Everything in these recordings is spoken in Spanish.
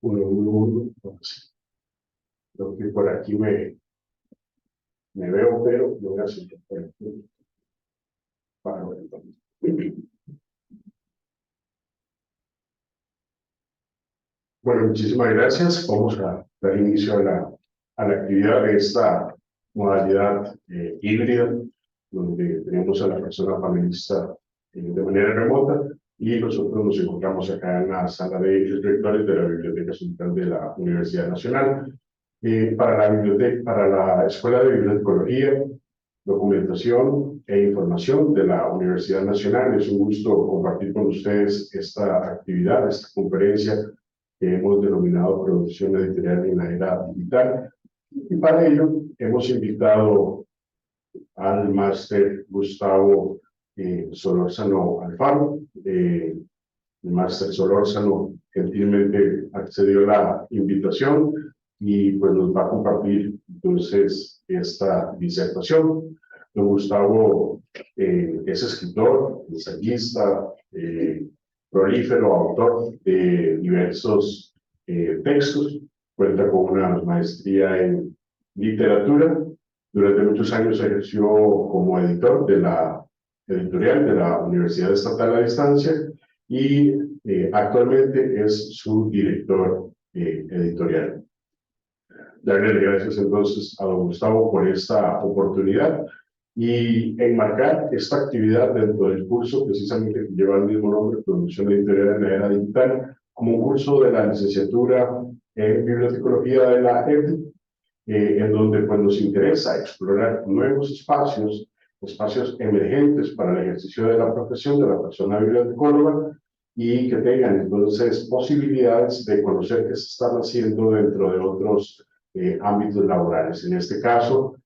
Uno. Entonces, creo que por aquí me veo, pero yo voy a hacer por aquí para ver. Bueno, muchísimas gracias. Vamos a dar inicio a la actividad de esta modalidad híbrida, donde tenemos a la persona panelista de manera remota y nosotros nos encontramos acá en la sala de lectores de la Biblioteca Central de la Universidad Nacional. Para la Escuela de Bibliotecología, Documentación e Información de la Universidad Nacional, es un gusto compartir con ustedes esta actividad, esta conferencia que hemos denominado Producción Editorial en la Era Digital. Y para ello hemos invitado al máster Gustavo Solórzano Alfaro. El máster Solórzano gentilmente accedió a la invitación y pues nos va a compartir entonces esta disertación. Don Gustavo es escritor, ensayista, prolífero autor de diversos textos, cuenta con una maestría en literatura. Durante muchos años ejerció como editor de la editorial de la Universidad Estatal a Distancia y actualmente es su director editorial. Darle gracias entonces a don Gustavo por esta oportunidad y enmarcar esta actividad dentro del curso precisamente que lleva el mismo nombre, Producción Editorial en la Era Digital, como un curso de la licenciatura en Bibliotecología de la EBDI, en donde pues, nos interesa explorar nuevos espacios emergentes para el ejercicio de la profesión de la persona bibliotecóloga y que tengan entonces posibilidades de conocer qué se están haciendo dentro de otros ámbitos laborales. En este caso,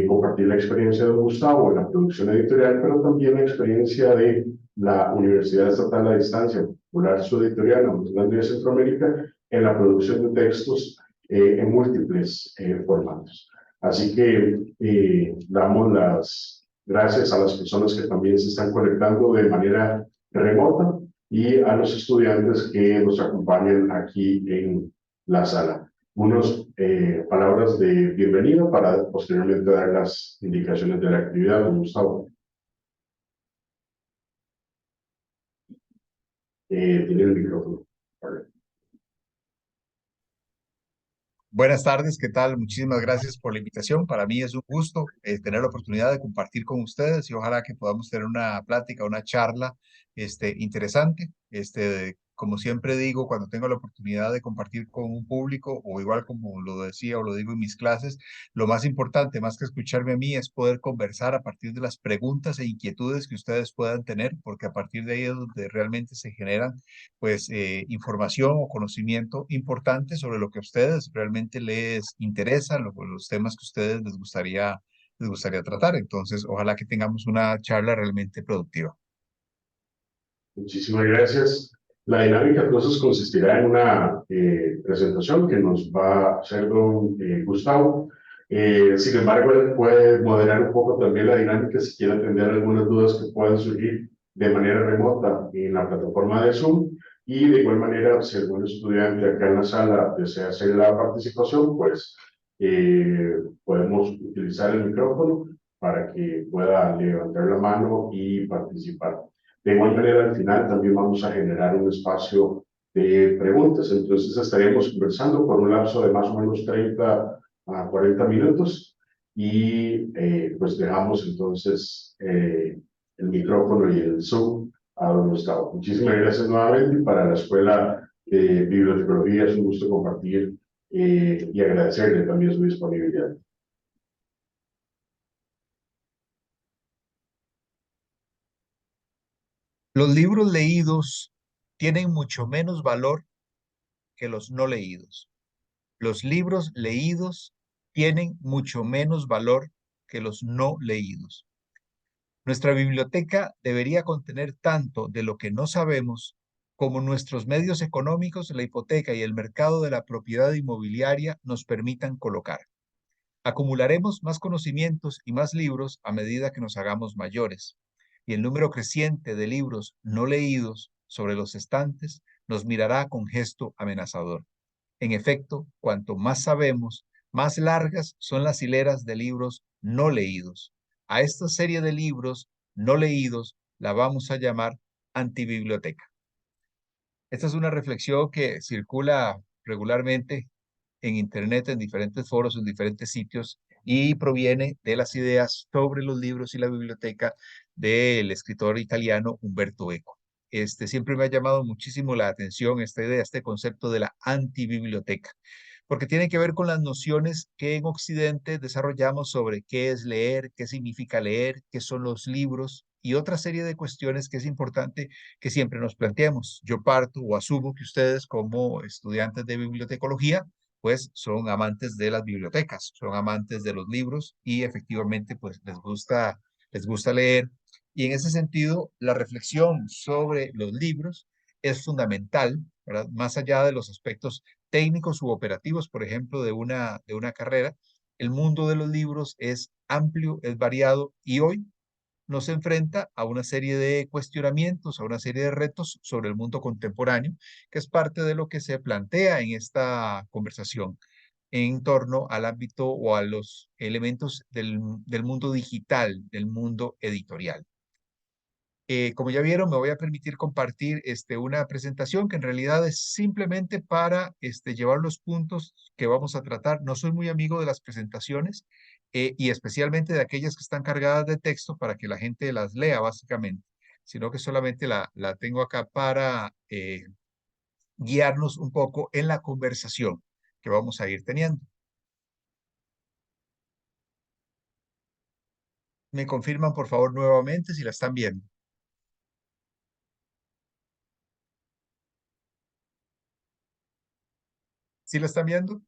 compartir la experiencia de Gustavo en la producción editorial, pero también la experiencia de la Universidad Estatal a Distancia, popular su editorial, la Universidad de Centroamérica, en la producción de textos en múltiples formatos. Así que damos las gracias a las personas que también se están conectando de manera remota y a los estudiantes que nos acompañan aquí en la sala. Unas palabras de bienvenida para posteriormente dar las indicaciones de la actividad. Don Gustavo. Tiene el micrófono. Buenas tardes, ¿qué tal? Muchísimas gracias por la invitación. Para mí es un gusto tener la oportunidad de compartir con ustedes y ojalá que podamos tener una plática, una charla interesante. Como siempre digo, cuando tengo la oportunidad de compartir con un público, o igual como lo decía o lo digo en mis clases, lo más importante, más que escucharme a mí, es poder conversar a partir de las preguntas e inquietudes que ustedes puedan tener, porque a partir de ahí es donde realmente se generan pues información o conocimiento importante sobre lo que a ustedes realmente les interesa, los temas que a ustedes les gustaría tratar. Entonces, ojalá que tengamos una charla realmente productiva. Muchísimas gracias. La dinámica entonces consistirá en una presentación que nos va a hacer don Gustavo. Sin embargo, él puede moderar un poco también la dinámica si quiere atender algunas dudas que puedan surgir de manera remota en la plataforma de Zoom. Y de igual manera, si algún estudiante acá en la sala desea hacer la participación, pues podemos utilizar el micrófono para que pueda levantar la mano y participar. De igual manera, al final también vamos a generar un espacio de preguntas, entonces estaremos conversando por un lapso de más o menos 30 a 40 minutos y pues dejamos entonces el micrófono y el Zoom a don Gustavo. Muchísimas gracias nuevamente y para la Escuela de Bibliotecología es un gusto compartir y agradecerle también su disponibilidad. Los libros leídos tienen mucho menos valor que los no leídos. Los libros leídos tienen mucho menos valor que los no leídos. Nuestra biblioteca debería contener tanto de lo que no sabemos como nuestros medios económicos, la hipoteca y el mercado de la propiedad inmobiliaria nos permitan colocar. Acumularemos más conocimientos y más libros a medida que nos hagamos mayores, y el número creciente de libros no leídos sobre los estantes nos mirará con gesto amenazador. En efecto, cuanto más sabemos, más largas son las hileras de libros no leídos. A esta serie de libros no leídos la vamos a llamar antibiblioteca. Esta es una reflexión que circula regularmente en Internet, en diferentes foros, en diferentes sitios, y proviene de las ideas sobre los libros y la biblioteca del escritor italiano Umberto Eco. Siempre me ha llamado muchísimo la atención esta idea, este concepto de la antibiblioteca, porque tiene que ver con las nociones que en Occidente desarrollamos sobre qué es leer, qué significa leer, qué son los libros y otra serie de cuestiones que es importante que siempre nos planteemos. Yo parto o asumo que ustedes como estudiantes de bibliotecología pues son amantes de las bibliotecas, son amantes de los libros y efectivamente pues les gusta leer. Y en ese sentido, la reflexión sobre los libros es fundamental, ¿verdad? Más allá de los aspectos técnicos u operativos, por ejemplo, de una carrera, el mundo de los libros es amplio, es variado y hoy nos enfrenta a una serie de cuestionamientos, a una serie de retos sobre el mundo contemporáneo, que es parte de lo que se plantea en esta conversación en torno al ámbito o a los elementos del mundo digital, del mundo editorial. Como ya vieron, me voy a permitir compartir una presentación que en realidad es simplemente para llevar los puntos que vamos a tratar. No soy muy amigo de las presentaciones y especialmente de aquellas que están cargadas de texto para que la gente las lea básicamente, sino que solamente la tengo acá para guiarnos un poco en la conversación que vamos a ir teniendo. Me confirman, por favor, nuevamente si la están viendo. ¿Sí la están viendo?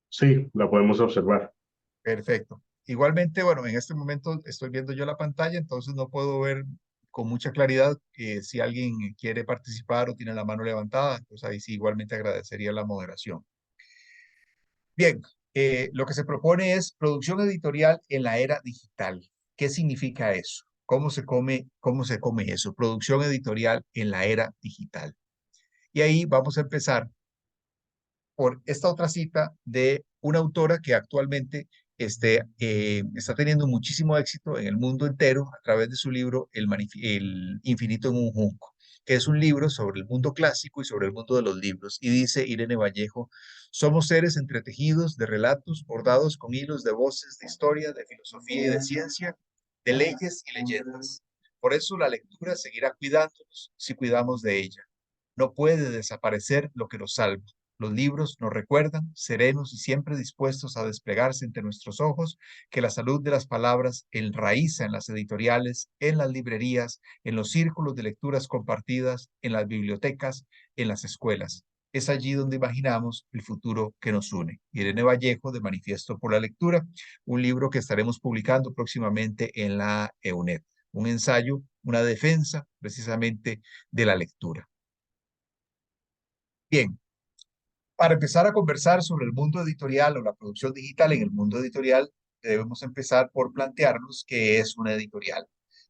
Sí, la podemos observar. Perfecto. Igualmente, bueno, en este momento estoy viendo yo la pantalla, entonces no puedo ver con mucha claridad si alguien quiere participar o tiene la mano levantada, entonces ahí sí igualmente agradecería la moderación. Bien, lo que se propone es producción editorial en la era digital. ¿Qué significa eso? Cómo se come eso? Producción editorial en la era digital. Y ahí vamos a empezar por esta otra cita de una autora que actualmente está teniendo muchísimo éxito en el mundo entero a través de su libro El infinito en un junco, que es un libro sobre el mundo clásico y sobre el mundo de los libros. Y dice Irene Vallejo, somos seres entretejidos de relatos bordados con hilos de voces, de historia, de filosofía y de ciencia, de leyes y leyendas. Por eso la lectura seguirá cuidándonos si cuidamos de ella. No puede desaparecer lo que nos salva. Los libros nos recuerdan, serenos y siempre dispuestos a desplegarse entre nuestros ojos, que la salud de las palabras enraiza en las editoriales, en las librerías, en los círculos de lecturas compartidas, en las bibliotecas, en las escuelas. Es allí donde imaginamos el futuro que nos une. Irene Vallejo, de Manifiesto por la Lectura, un libro que estaremos publicando próximamente en la EUNED. Un ensayo, una defensa precisamente de la lectura. Bien, para empezar a conversar sobre el mundo editorial o la producción digital en el mundo editorial, debemos empezar por plantearnos qué es una editorial.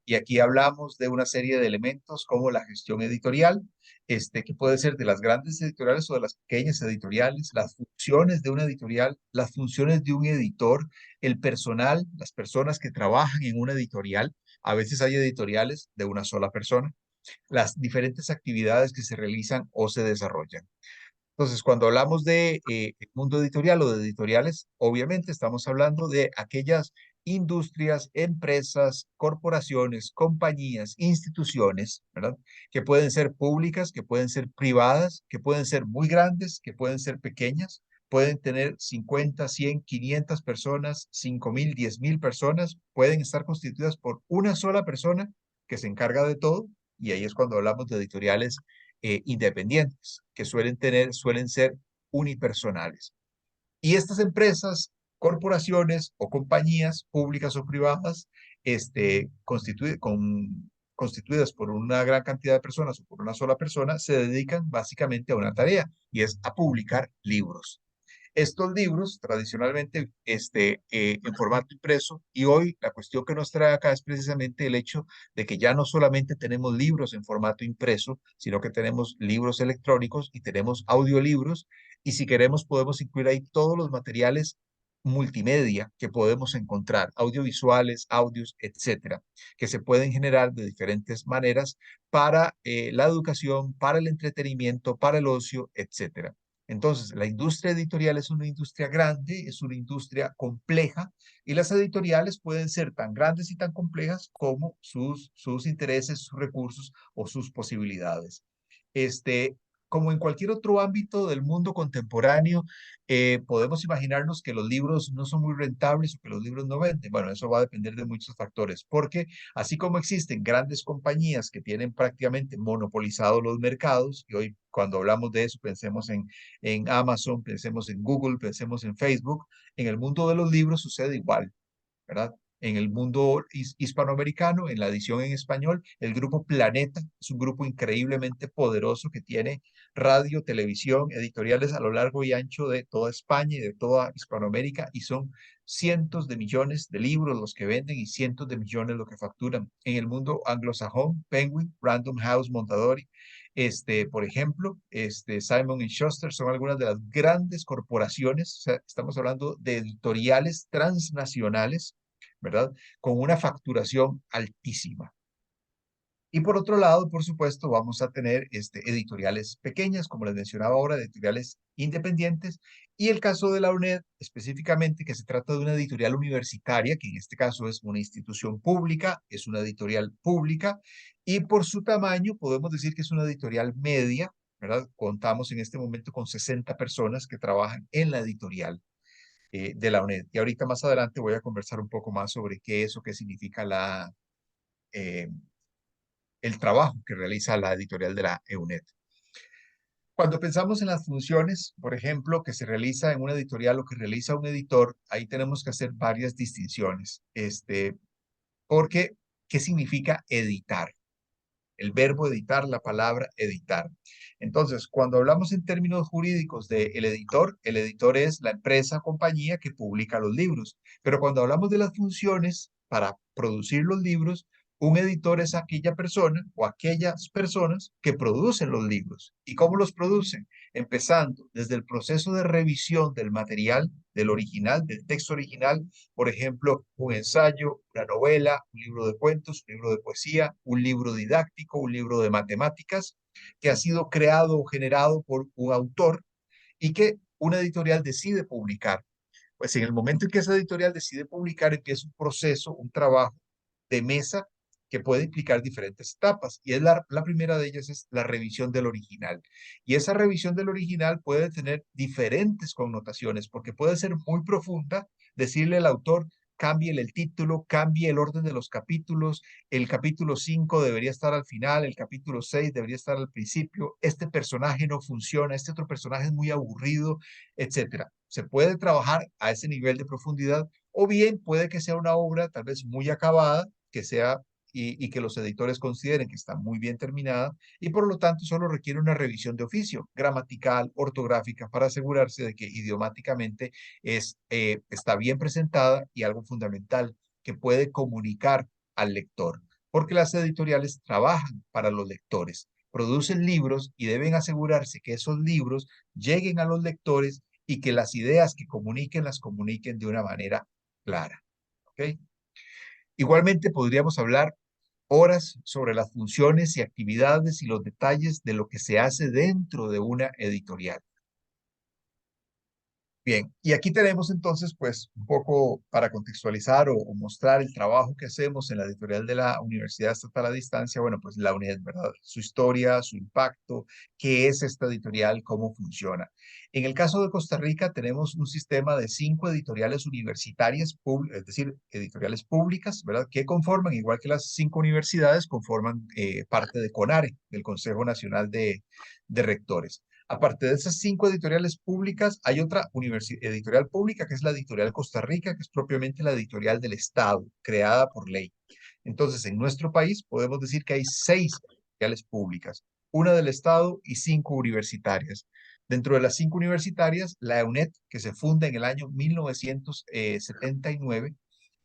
Y aquí hablamos de una serie de elementos como la gestión editorial, que puede ser de las grandes editoriales o de las pequeñas editoriales, las funciones de una editorial, las funciones de un editor, el personal, las personas que trabajan en una editorial. A veces hay editoriales de una sola persona, las diferentes actividades que se realizan o se desarrollan. Entonces, cuando hablamos de mundo editorial o de editoriales, obviamente estamos hablando de aquellas industrias, empresas, corporaciones, compañías, instituciones, ¿verdad? Que pueden ser públicas, que pueden ser privadas, que pueden ser muy grandes, que pueden ser pequeñas, pueden tener 50, 100, 500 personas, 5,000, 10,000 personas, pueden estar constituidas por una sola persona que se encarga de todo, y ahí es cuando hablamos de editoriales independientes, que suelen ser unipersonales. Y estas empresas, corporaciones o compañías públicas o privadas, constituidas por una gran cantidad de personas o por una sola persona, se dedican básicamente a una tarea y es a publicar libros. Estos libros, tradicionalmente, en formato impreso, y hoy la cuestión que nos trae acá es precisamente el hecho de que ya no solamente tenemos libros en formato impreso, sino que tenemos libros electrónicos y tenemos audiolibros, y si queremos podemos incluir ahí todos los materiales multimedia que podemos encontrar, audiovisuales, audios, etcétera, que se pueden generar de diferentes maneras para la educación, para el entretenimiento, para el ocio, etcétera. Entonces, la industria editorial es una industria grande, es una industria compleja, y las editoriales pueden ser tan grandes y tan complejas como sus intereses, sus recursos o sus posibilidades. Este, Como en cualquier otro ámbito del mundo contemporáneo, podemos imaginarnos que los libros no son muy rentables o que los libros no venden. Bueno, eso va a depender de muchos factores, porque así como existen grandes compañías que tienen prácticamente monopolizados los mercados, y hoy cuando hablamos de eso pensemos en Amazon, pensemos en Google, pensemos en Facebook, en el mundo de los libros sucede igual, ¿verdad? En el mundo hispanoamericano, en la edición en español, el grupo Planeta es un grupo increíblemente poderoso que tiene radio, televisión, editoriales a lo largo y ancho de toda España y de toda Hispanoamérica, y son cientos de millones de libros los que venden y cientos de millones lo que facturan. En el mundo anglosajón, Penguin, Random House, Mondadori, por ejemplo, Simon Schuster son algunas de las grandes corporaciones. O sea, estamos hablando de editoriales transnacionales, ¿verdad? Con una facturación altísima. Y por otro lado, por supuesto, vamos a tener editoriales pequeñas, como les mencionaba ahora, editoriales independientes. Y el caso de la UNED, específicamente, que se trata de una editorial universitaria, que en este caso es una institución pública, es una editorial pública, y por su tamaño podemos decir que es una editorial media, ¿verdad? Contamos en este momento con 60 personas que trabajan en la editorial de la UNED. Y ahorita más adelante voy a conversar un poco más sobre qué es o qué significa eh, el trabajo que realiza la editorial de la EUNED. Cuando pensamos en las funciones, por ejemplo, que se realiza en una editorial o que realiza un editor, ahí tenemos que hacer varias distinciones. Porque, ¿qué significa editar? El verbo editar, la palabra editar. Entonces, cuando hablamos en términos jurídicos de el editor es la empresa o compañía que publica los libros. Pero cuando hablamos de las funciones para producir los libros, un editor es aquella persona o aquellas personas que producen los libros. ¿Y cómo los producen? Empezando desde el proceso de revisión del material, del original, del texto original, por ejemplo, un ensayo, una novela, un libro de cuentos, un libro de poesía, un libro didáctico, un libro de matemáticas, que ha sido creado o generado por un autor y que una editorial decide publicar. Pues en el momento en que esa editorial decide publicar, empieza un proceso, un trabajo de mesa que puede implicar diferentes etapas. Y la primera de ellas es la revisión del original. Y esa revisión del original puede tener diferentes connotaciones, porque puede ser muy profunda, decirle al autor, cambie el título, cambie el orden de los capítulos, el capítulo 5 debería estar al final, el capítulo 6 debería estar al principio, este personaje no funciona, este otro personaje es muy aburrido, etcétera. Se puede trabajar a ese nivel de profundidad, o bien puede que sea una obra tal vez muy acabada, que sea y que los editores consideren que está muy bien terminada, y por lo tanto solo requiere una revisión de oficio, gramatical, ortográfica, para asegurarse de que idiomáticamente está bien presentada, y algo fundamental, que puede comunicar al lector, porque las editoriales trabajan para los lectores, producen libros y deben asegurarse que esos libros lleguen a los lectores y que las ideas que comuniquen las comuniquen de una manera clara. ¿Ok? Igualmente podríamos hablar horas sobre las funciones y actividades y los detalles de lo que se hace dentro de una editorial. Bien, y aquí tenemos entonces, pues, un poco para contextualizar o mostrar el trabajo que hacemos en la editorial de la Universidad Estatal a Distancia. Bueno, pues la UNED, ¿verdad? Su historia, su impacto, qué es esta editorial, cómo funciona. En el caso de Costa Rica, tenemos un sistema de 5 editoriales universitarias, es decir, editoriales públicas, ¿verdad? Que conforman, igual que las 5 universidades, conforman parte de CONARE, del Consejo Nacional de Rectores. Aparte de esas 5 editoriales públicas, hay otra editorial pública que es la Editorial Costa Rica, que es propiamente la editorial del Estado, creada por ley. Entonces, en nuestro país podemos decir que hay 6 editoriales públicas, una del Estado y 5 universitarias. Dentro de las 5 universitarias, la UNED, que se funda en el año 1979,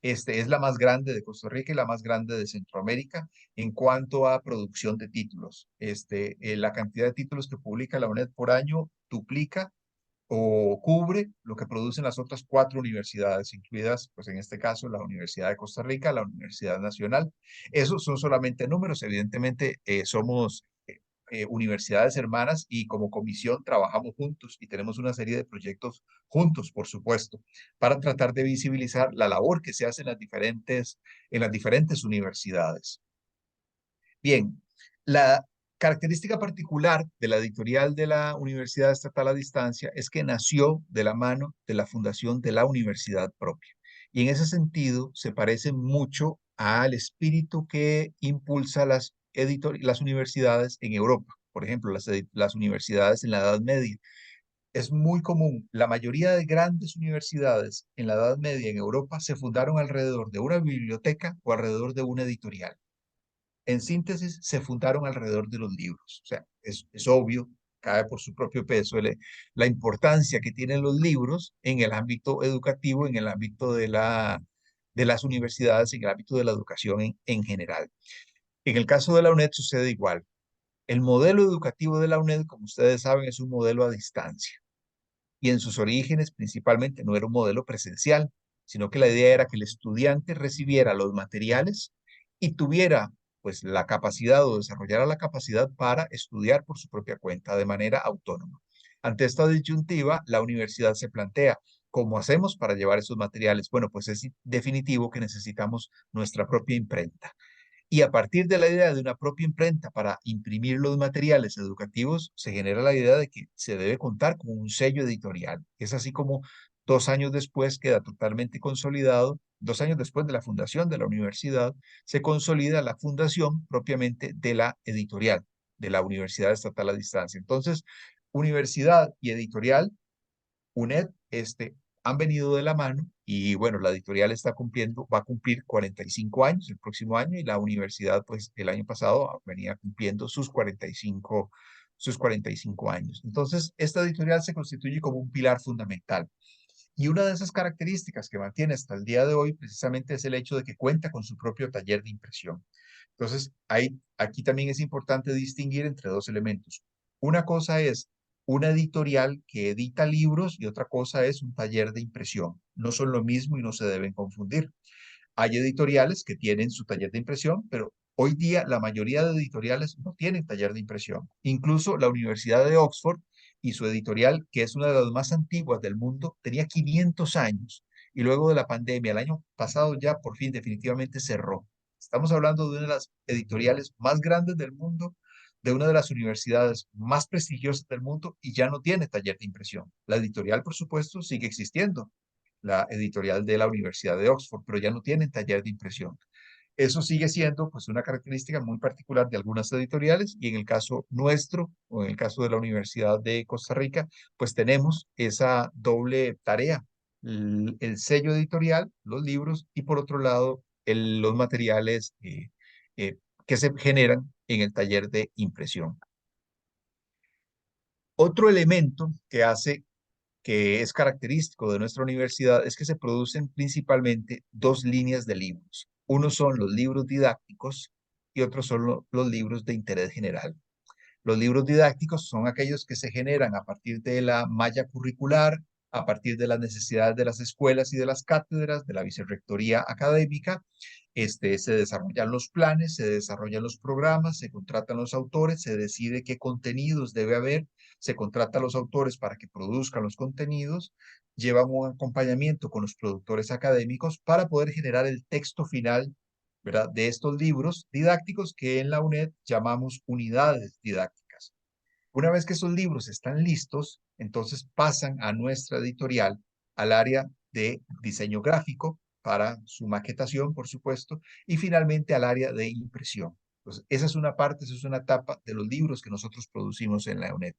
es la más grande de Costa Rica y la más grande de Centroamérica en cuanto a producción de títulos. La cantidad de títulos que publica la UNED por año duplica o cubre lo que producen las otras 4 universidades, incluidas, pues en este caso, la Universidad de Costa Rica, la Universidad Nacional. Esos son solamente números, evidentemente somos universidades hermanas y como comisión trabajamos juntos y tenemos una serie de proyectos juntos, por supuesto, para tratar de visibilizar la labor que se hace en las diferentes universidades. Bien, la característica particular de la editorial de la Universidad Estatal a Distancia es que nació de la mano de la fundación de la universidad propia. Y en ese sentido se parece mucho al espíritu que impulsa las universidades en Europa. Por ejemplo, las universidades en la Edad Media. Es muy común, la mayoría de grandes universidades en la Edad Media en Europa se fundaron alrededor de una biblioteca o alrededor de una editorial. En síntesis, se fundaron alrededor de los libros. O sea, es obvio, cae por su propio peso la importancia que tienen los libros en el ámbito educativo, en el ámbito de las universidades, en el ámbito de la educación en general. En el caso de la UNED sucede igual. El modelo educativo de la UNED, como ustedes saben, es un modelo a distancia. Y en sus orígenes, principalmente, no era un modelo presencial, sino que la idea era que el estudiante recibiera los materiales y tuviera pues la capacidad o desarrollara la capacidad para estudiar por su propia cuenta de manera autónoma. Ante esta disyuntiva, la universidad se plantea, ¿cómo hacemos para llevar esos materiales? Bueno, pues es definitivo que necesitamos nuestra propia imprenta. Y a partir de la idea de una propia imprenta para imprimir los materiales educativos, se genera la idea de que se debe contar con un sello editorial. Es así como 2 años después queda totalmente consolidado, 2 años después de la fundación de la universidad, se consolida la fundación propiamente de la editorial, de la Universidad Estatal a Distancia. Entonces, universidad y editorial UNED han venido de la mano y bueno, la editorial va a cumplir 45 años el próximo año y la universidad pues el año pasado venía cumpliendo sus 45 años. Entonces, esta editorial se constituye como un pilar fundamental. Y una de esas características que mantiene hasta el día de hoy precisamente es el hecho de que cuenta con su propio taller de impresión. Entonces, aquí también es importante distinguir entre dos elementos. Una cosa es una editorial que edita libros y otra cosa es un taller de impresión. No son lo mismo y no se deben confundir. Hay editoriales que tienen su taller de impresión, pero hoy día la mayoría de editoriales no tienen taller de impresión. Incluso la Universidad de Oxford y su editorial, que es una de las más antiguas del mundo, tenía 500 años y luego de la pandemia, el año pasado ya por fin definitivamente cerró. Estamos hablando de una de las editoriales más grandes del mundo, de una de las universidades más prestigiosas del mundo y ya no tiene taller de impresión. La editorial, por supuesto, sigue existiendo, la editorial de la Universidad de Oxford, pero ya no tienen taller de impresión. Eso sigue siendo pues una característica muy particular de algunas editoriales y en el caso nuestro o en el caso de la Universidad de Costa Rica, pues tenemos esa doble tarea, el sello editorial, los libros y por otro lado los materiales eh, que se generan en el taller de impresión. Otro elemento que es característico de nuestra universidad es que se producen principalmente 2 líneas de libros. Unos son los libros didácticos y otros son los libros de interés general. Los libros didácticos son aquellos que se generan a partir de la malla curricular, a partir de las necesidades de las escuelas y de las cátedras, de la vicerrectoría académica. Se desarrollan los planes, se desarrollan los programas, se contratan los autores, se decide qué contenidos debe haber, se contrata a los autores para que produzcan los contenidos, llevan un acompañamiento con los productores académicos para poder generar el texto final, ¿verdad?, de estos libros didácticos que en la UNED llamamos unidades didácticas. Una vez que esos libros están listos, entonces pasan a nuestra editorial, al área de diseño gráfico para su maquetación, por supuesto, y finalmente al área de impresión. Entonces, esa es una parte, esa es una etapa de los libros que nosotros producimos en la UNED.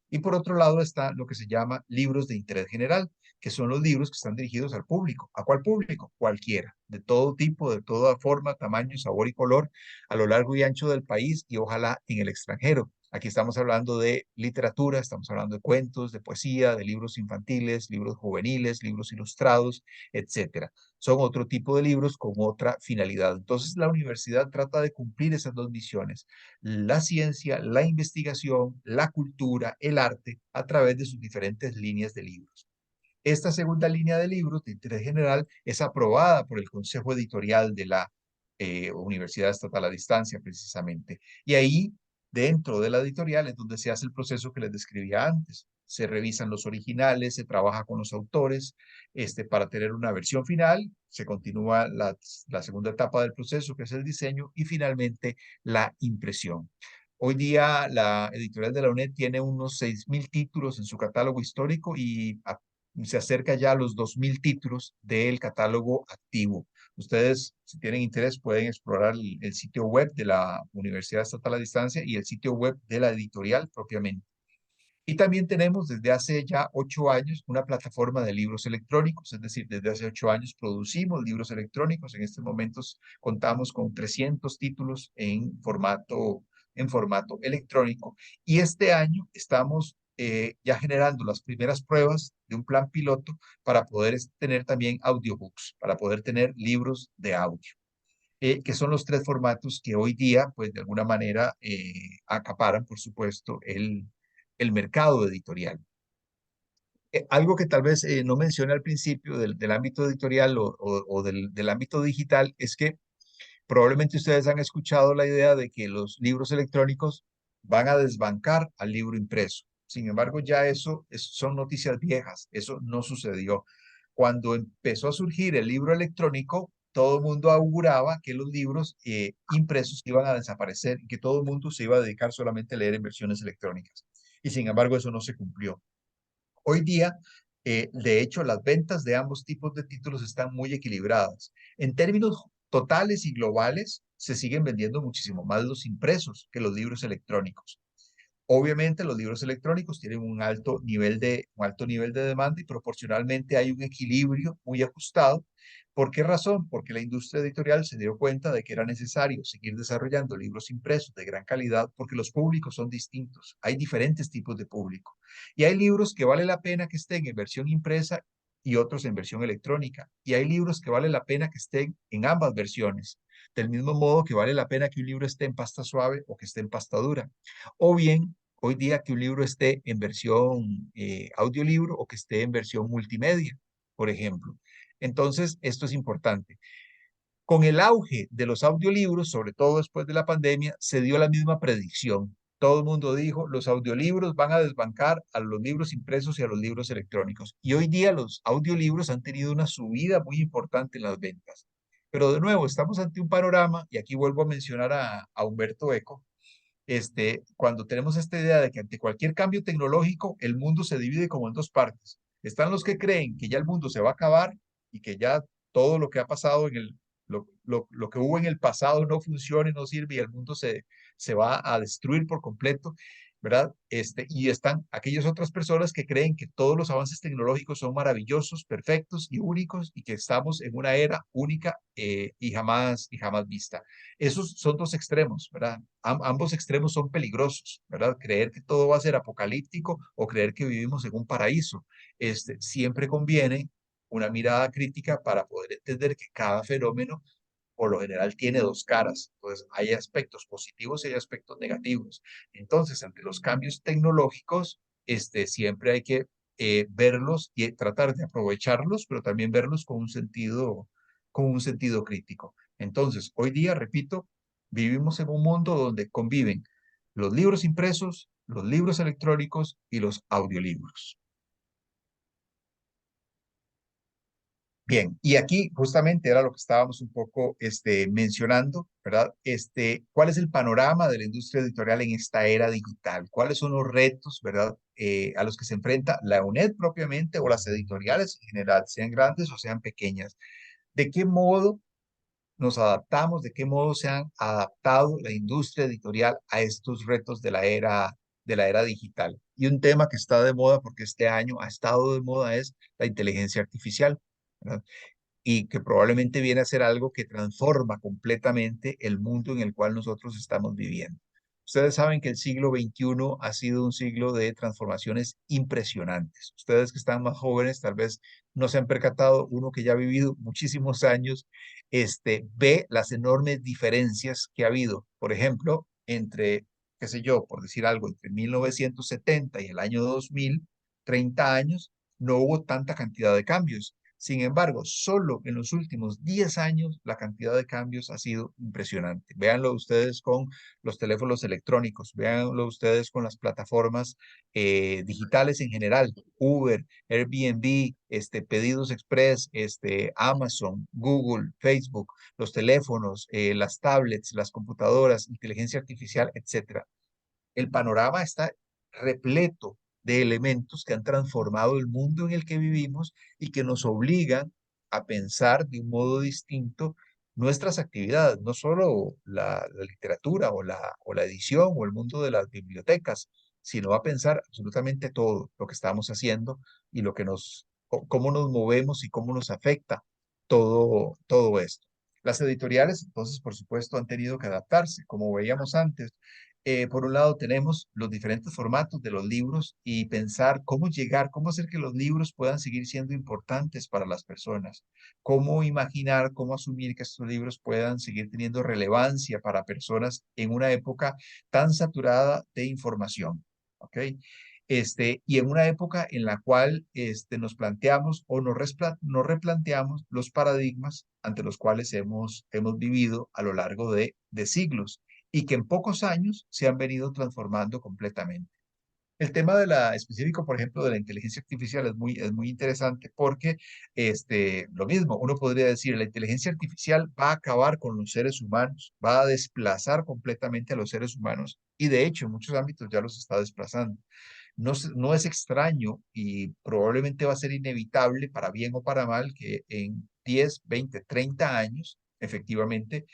Y por otro lado está lo que se llama libros de interés general, que son los libros que están dirigidos al público. ¿A cuál público? Cualquiera, de todo tipo, de toda forma, tamaño, sabor y color, a lo largo y ancho del país y ojalá en el extranjero. Aquí estamos hablando de literatura, estamos hablando de cuentos, de poesía, de libros infantiles, libros juveniles, libros ilustrados, etcétera. Son otro tipo de libros con otra finalidad. Entonces, la universidad trata de cumplir esas dos misiones: la ciencia, la investigación, la cultura, el arte, a través de sus diferentes líneas de libros. Esta segunda línea de libros de interés general es aprobada por el Consejo Editorial de la Universidad Estatal a Distancia, precisamente. Y ahí, dentro de la editorial, es donde se hace el proceso que les describía antes. Se revisan los originales, se trabaja con los autores para tener una versión final, se continúa la segunda etapa del proceso, que es el diseño, y finalmente la impresión. Hoy día la editorial de la UNED tiene unos 6.000 títulos en su catálogo histórico y se acerca ya a los 2.000 títulos del catálogo activo. Ustedes, si tienen interés, pueden explorar el sitio web de la Universidad Estatal a Distancia y el sitio web de la editorial propiamente. Y también tenemos desde hace ya 8 años una plataforma de libros electrónicos, es decir, desde hace 8 años producimos libros electrónicos. En estos momentos contamos con 300 títulos en formato electrónico. Y este año estamos ya generando las primeras pruebas de un plan piloto para poder tener también audiobooks, para poder tener libros de audio. Que son los tres formatos que hoy día, pues de alguna manera, acaparan, por supuesto, el mercado editorial. Algo que tal vez no mencioné al principio del ámbito editorial o del ámbito digital es que probablemente ustedes han escuchado la idea de que los libros electrónicos van a desbancar al libro impreso. Sin embargo, ya son noticias viejas, eso no sucedió. Cuando empezó a surgir el libro electrónico, todo el mundo auguraba que los libros impresos iban a desaparecer y que todo el mundo se iba a dedicar solamente a leer en versiones electrónicas. Y sin embargo, eso no se cumplió. Hoy día, de hecho, las ventas de ambos tipos de títulos están muy equilibradas. En términos totales y globales, se siguen vendiendo muchísimo más los impresos que los libros electrónicos. Obviamente, los libros electrónicos tienen un alto nivel de demanda y proporcionalmente hay un equilibrio muy ajustado. ¿Por qué razón? Porque la industria editorial se dio cuenta de que era necesario seguir desarrollando libros impresos de gran calidad porque los públicos son distintos. Hay diferentes tipos de público. Y hay libros que vale la pena que estén en versión impresa y otros en versión electrónica. Y hay libros que vale la pena que estén en ambas versiones. Del mismo modo que vale la pena que un libro esté en pasta suave o que esté en pasta dura. O bien, hoy día que un libro esté en versión audiolibro o que esté en versión multimedia, por ejemplo. Entonces, esto es importante. Con el auge de los audiolibros, sobre todo después de la pandemia, se dio la misma predicción. Todo el mundo dijo, los audiolibros van a desbancar a los libros impresos y a los libros electrónicos. Y hoy día los audiolibros han tenido una subida muy importante en las ventas. Pero de nuevo, estamos ante un panorama, y aquí vuelvo a mencionar a Humberto Eco, cuando tenemos esta idea de que ante cualquier cambio tecnológico, el mundo se divide como en dos partes. Están los que creen que ya el mundo se va a acabar y que ya todo lo que ha pasado lo que hubo en el pasado no funciona y no sirve y el mundo se va a destruir por completo, ¿verdad? Y están aquellas otras personas que creen que todos los avances tecnológicos son maravillosos, perfectos y únicos y que estamos en una era única y jamás vista. Esos son dos extremos, ¿verdad? Ambos extremos son peligrosos, ¿verdad? Creer que todo va a ser apocalíptico o creer que vivimos en un paraíso. Siempre conviene una mirada crítica para poder entender que cada fenómeno por lo general tiene dos caras. Entonces, hay aspectos positivos y hay aspectos negativos. Entonces, ante los cambios tecnológicos, siempre hay que verlos y tratar de aprovecharlos, pero también verlos con un sentido crítico. Entonces, hoy día, repito, vivimos en un mundo donde conviven los libros impresos, los libros electrónicos y los audiolibros. Bien, y aquí justamente era lo que estábamos un poco mencionando, ¿verdad? ¿Cuál es el panorama de la industria editorial en esta era digital? ¿Cuáles son los retos, ¿verdad? A los que se enfrenta la UNED propiamente o las editoriales en general, sean grandes o sean pequeñas. ¿De qué modo nos adaptamos? ¿De qué modo se han adaptado la industria editorial a estos retos de la era digital? Y un tema que está de moda porque este año ha estado de moda es la inteligencia artificial, ¿verdad? Y que probablemente viene a ser algo que transforma completamente el mundo en el cual nosotros estamos viviendo. Ustedes saben que el siglo XXI ha sido un siglo de transformaciones impresionantes. Ustedes que están más jóvenes tal vez no se han percatado, uno que ya ha vivido muchísimos años, ve las enormes diferencias que ha habido, por ejemplo, entre, qué sé yo, por decir algo, entre 1970 y el año 2000, 30 años, no hubo tanta cantidad de cambios. Sin embargo, solo en los últimos 10 años la cantidad de cambios ha sido impresionante. Véanlo ustedes con los teléfonos electrónicos, véanlo ustedes con las plataformas digitales en general, Uber, Airbnb, Pedidos Express, Amazon, Google, Facebook, los teléfonos, las tablets, las computadoras, inteligencia artificial, etcétera. El panorama está repleto de elementos que han transformado el mundo en el que vivimos y que nos obligan a pensar de un modo distinto nuestras actividades, no solo la literatura o la edición o el mundo de las bibliotecas, sino a pensar absolutamente todo lo que estamos haciendo y lo que cómo nos movemos y cómo nos afecta todo esto. Las editoriales, entonces, por supuesto, han tenido que adaptarse, como veíamos antes. Por un lado tenemos los diferentes formatos de los libros y pensar cómo llegar, cómo hacer que los libros puedan seguir siendo importantes para las personas, cómo imaginar, cómo asumir que estos libros puedan seguir teniendo relevancia para personas en una época tan saturada de información, ¿ok? Y en una época en la cual nos planteamos o nos replanteamos los paradigmas ante los cuales hemos vivido a lo largo de siglos y que en pocos años se han venido transformando completamente. El tema específico, por ejemplo, de la inteligencia artificial es muy interesante porque lo mismo, uno podría decir, la inteligencia artificial va a acabar con los seres humanos, va a desplazar completamente a los seres humanos y de hecho en muchos ámbitos ya los está desplazando. No es extraño y probablemente va a ser inevitable, para bien o para mal, que en 10, 20, 30 años, efectivamente,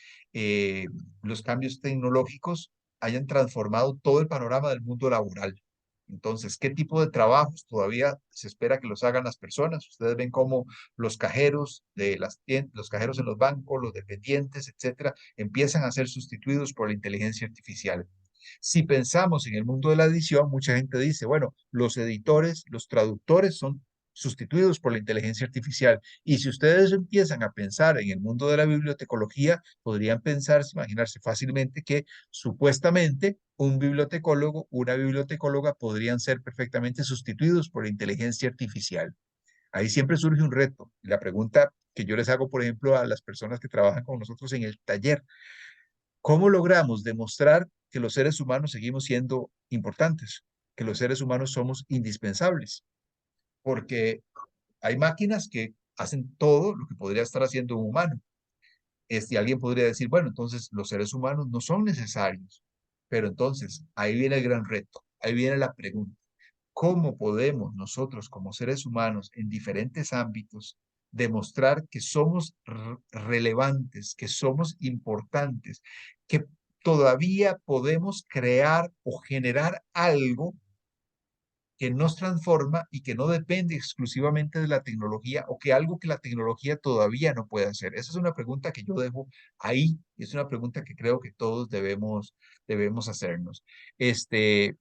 los cambios tecnológicos hayan transformado todo el panorama del mundo laboral. Entonces, ¿qué tipo de trabajos todavía se espera que los hagan las personas? Ustedes ven cómo los cajeros de las tiendas, los cajeros en los bancos, los dependientes, etcétera, empiezan a ser sustituidos por la inteligencia artificial. Si pensamos en el mundo de la edición, mucha gente dice, bueno, los editores, los traductores son sustituidos por la inteligencia artificial. Y si ustedes empiezan a pensar en el mundo de la bibliotecología, podrían pensarse, imaginarse fácilmente que supuestamente un bibliotecólogo, una bibliotecóloga podrían ser perfectamente sustituidos por la inteligencia artificial. Ahí siempre surge un reto. La pregunta que yo les hago, por ejemplo, a las personas que trabajan con nosotros en el taller, ¿cómo logramos demostrar que los seres humanos seguimos siendo importantes, que los seres humanos somos indispensables? Porque hay máquinas que hacen todo lo que podría estar haciendo un humano. Alguien podría decir, bueno, entonces los seres humanos no son necesarios. Pero entonces, ahí viene el gran reto, ahí viene la pregunta. ¿Cómo podemos nosotros como seres humanos en diferentes ámbitos demostrar que somos relevantes, que somos importantes, que todavía podemos crear o generar algo que nos transforma y que no depende exclusivamente de la tecnología o que algo que la tecnología todavía no puede hacer? Esa es una pregunta que yo dejo ahí y es una pregunta que creo que todos debemos hacernos.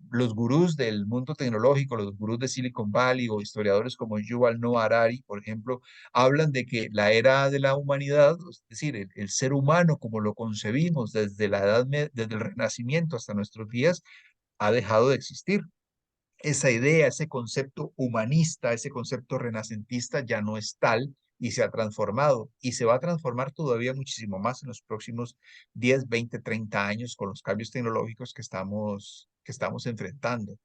Los gurús del mundo tecnológico, los gurús de Silicon Valley o historiadores como Yuval Noah Harari, por ejemplo, hablan de que la era de la humanidad, es decir, el ser humano como lo concebimos desde desde el Renacimiento hasta nuestros días, ha dejado de existir. Esa idea, ese concepto humanista, ese concepto renacentista ya no es tal y se ha transformado y se va a transformar todavía muchísimo más en los próximos 10, 20, 30 años con los cambios tecnológicos que estamos enfrentando.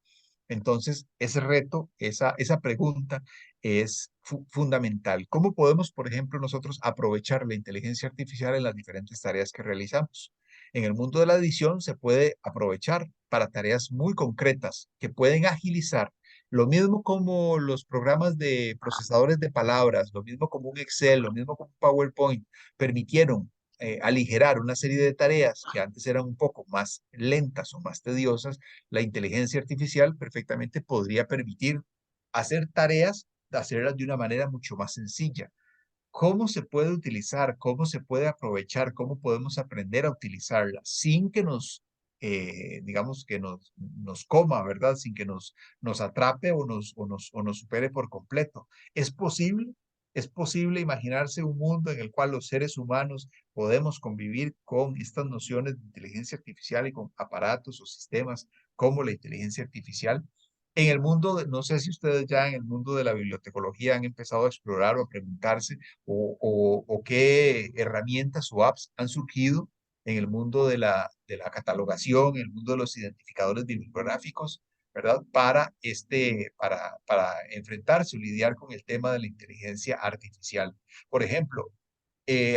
Entonces, ese reto, esa pregunta es fundamental. ¿Cómo podemos, por ejemplo, nosotros aprovechar la inteligencia artificial en las diferentes tareas que realizamos? En el mundo de la edición se puede aprovechar para tareas muy concretas que pueden agilizar, lo mismo como los programas de procesadores de palabras, lo mismo como un Excel, lo mismo como un PowerPoint, permitieron aligerar una serie de tareas que antes eran un poco más lentas o más tediosas. La inteligencia artificial perfectamente podría permitir hacer tareas, hacerlas de una manera mucho más sencilla. ¿Cómo se puede utilizar? ¿Cómo se puede aprovechar? ¿Cómo podemos aprender a utilizarla sin que nos digamos, que nos coma, ¿verdad? Sin que nos atrape o nos supere por completo. ¿Es posible? ¿Es posible imaginarse un mundo en el cual los seres humanos podemos convivir con estas nociones de inteligencia artificial y con aparatos o sistemas como la inteligencia artificial? En el mundo, no sé si ustedes ya en el mundo de la bibliotecología han empezado a explorar o a preguntarse o qué herramientas o apps han surgido en el mundo de la catalogación, en el mundo de los identificadores bibliográficos, ¿verdad? Para enfrentarse o lidiar con el tema de la inteligencia artificial. Por ejemplo,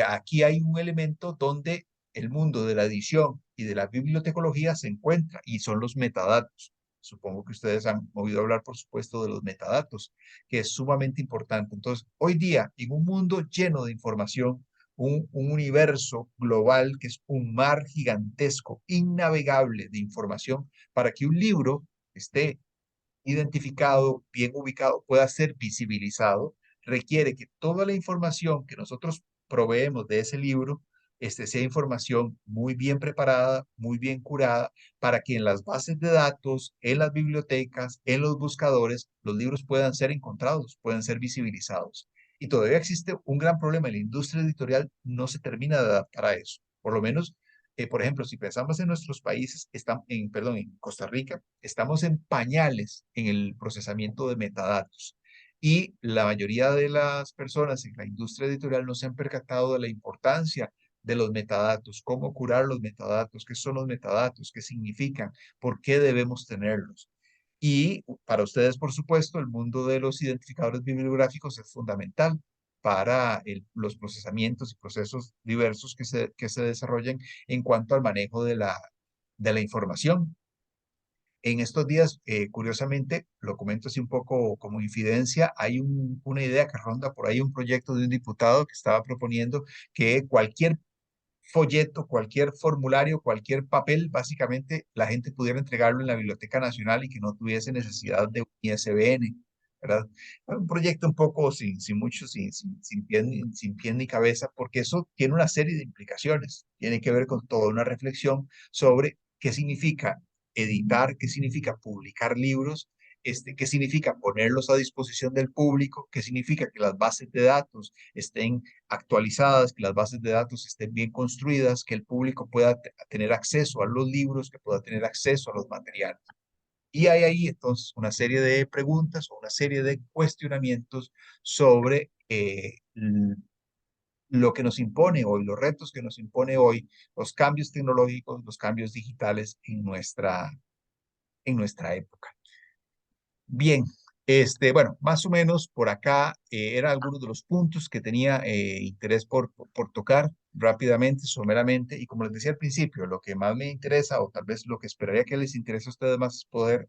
aquí hay un elemento donde el mundo de la edición y de la bibliotecología se encuentra y son los metadatos. Supongo que ustedes han oído hablar, por supuesto, de los metadatos, que es sumamente importante. Entonces, hoy día, en un mundo lleno de información, un universo global que es un mar gigantesco, innavegable de información, para que un libro esté identificado, bien ubicado, pueda ser visibilizado, requiere que toda la información que nosotros proveemos de ese libro sea información muy bien preparada, muy bien curada, para que en las bases de datos, en las bibliotecas, en los buscadores, los libros puedan ser encontrados, puedan ser visibilizados. Y todavía existe un gran problema. La industria editorial no se termina de adaptar a eso. Por lo menos, por ejemplo, si pensamos en nuestros países, perdón, en Costa Rica, estamos en pañales en el procesamiento de metadatos. Y la mayoría de las personas en la industria editorial no se han percatado de la importancia de los metadatos, cómo curar los metadatos, qué son los metadatos, qué significan, por qué debemos tenerlos. Y para ustedes, por supuesto, el mundo de los identificadores bibliográficos es fundamental para los procesamientos y procesos diversos que se desarrollan en cuanto al manejo de la información. En estos días, curiosamente, lo comento así un poco como infidencia, hay una idea que ronda por ahí, un proyecto de un diputado que estaba proponiendo que cualquier folleto, cualquier formulario, cualquier papel, básicamente la gente pudiera entregarlo en la Biblioteca Nacional y que no tuviese necesidad de un ISBN, ¿verdad? Un proyecto un poco sin pie ni cabeza, porque eso tiene una serie de implicaciones. Tiene que ver con toda una reflexión sobre qué significa editar, qué significa publicar libros, qué significa ponerlos a disposición del público, qué significa que las bases de datos estén actualizadas, que las bases de datos estén bien construidas, que el público pueda tener acceso a los libros, que pueda tener acceso a los materiales. Y hay ahí entonces una serie de preguntas o una serie de cuestionamientos sobre lo que nos impone hoy, los retos que nos impone hoy, los cambios tecnológicos, los cambios digitales en nuestra época. Bien, bueno, más o menos por acá eran algunos de los puntos que tenía interés por tocar rápidamente, someramente, y como les decía al principio, lo que más me interesa, o tal vez lo que esperaría que les interese a ustedes más, es poder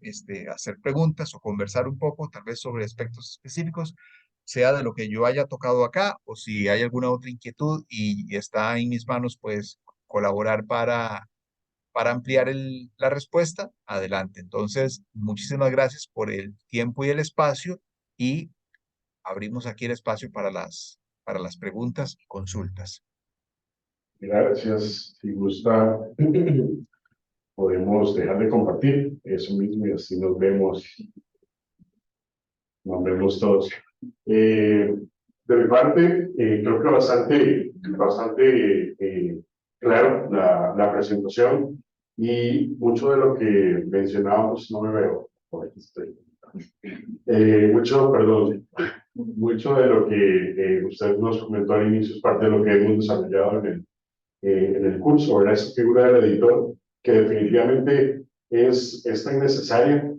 hacer preguntas o conversar un poco, tal vez sobre aspectos específicos, sea de lo que yo haya tocado acá, o si hay alguna otra inquietud y está en mis manos, pues colaborar para ampliar la respuesta, adelante. Entonces, muchísimas gracias por el tiempo y el espacio y abrimos aquí el espacio para las preguntas y consultas. Gracias. Si gusta, podemos dejar de compartir eso mismo y así nos vemos todos. De mi parte, creo que bastante claro la presentación y mucho de lo que mencionábamos, no me veo, por aquí estoy. Mucho de lo que usted nos comentó al inicio es parte de lo que hemos desarrollado en el curso, ¿verdad? Esa figura del editor que definitivamente es tan necesaria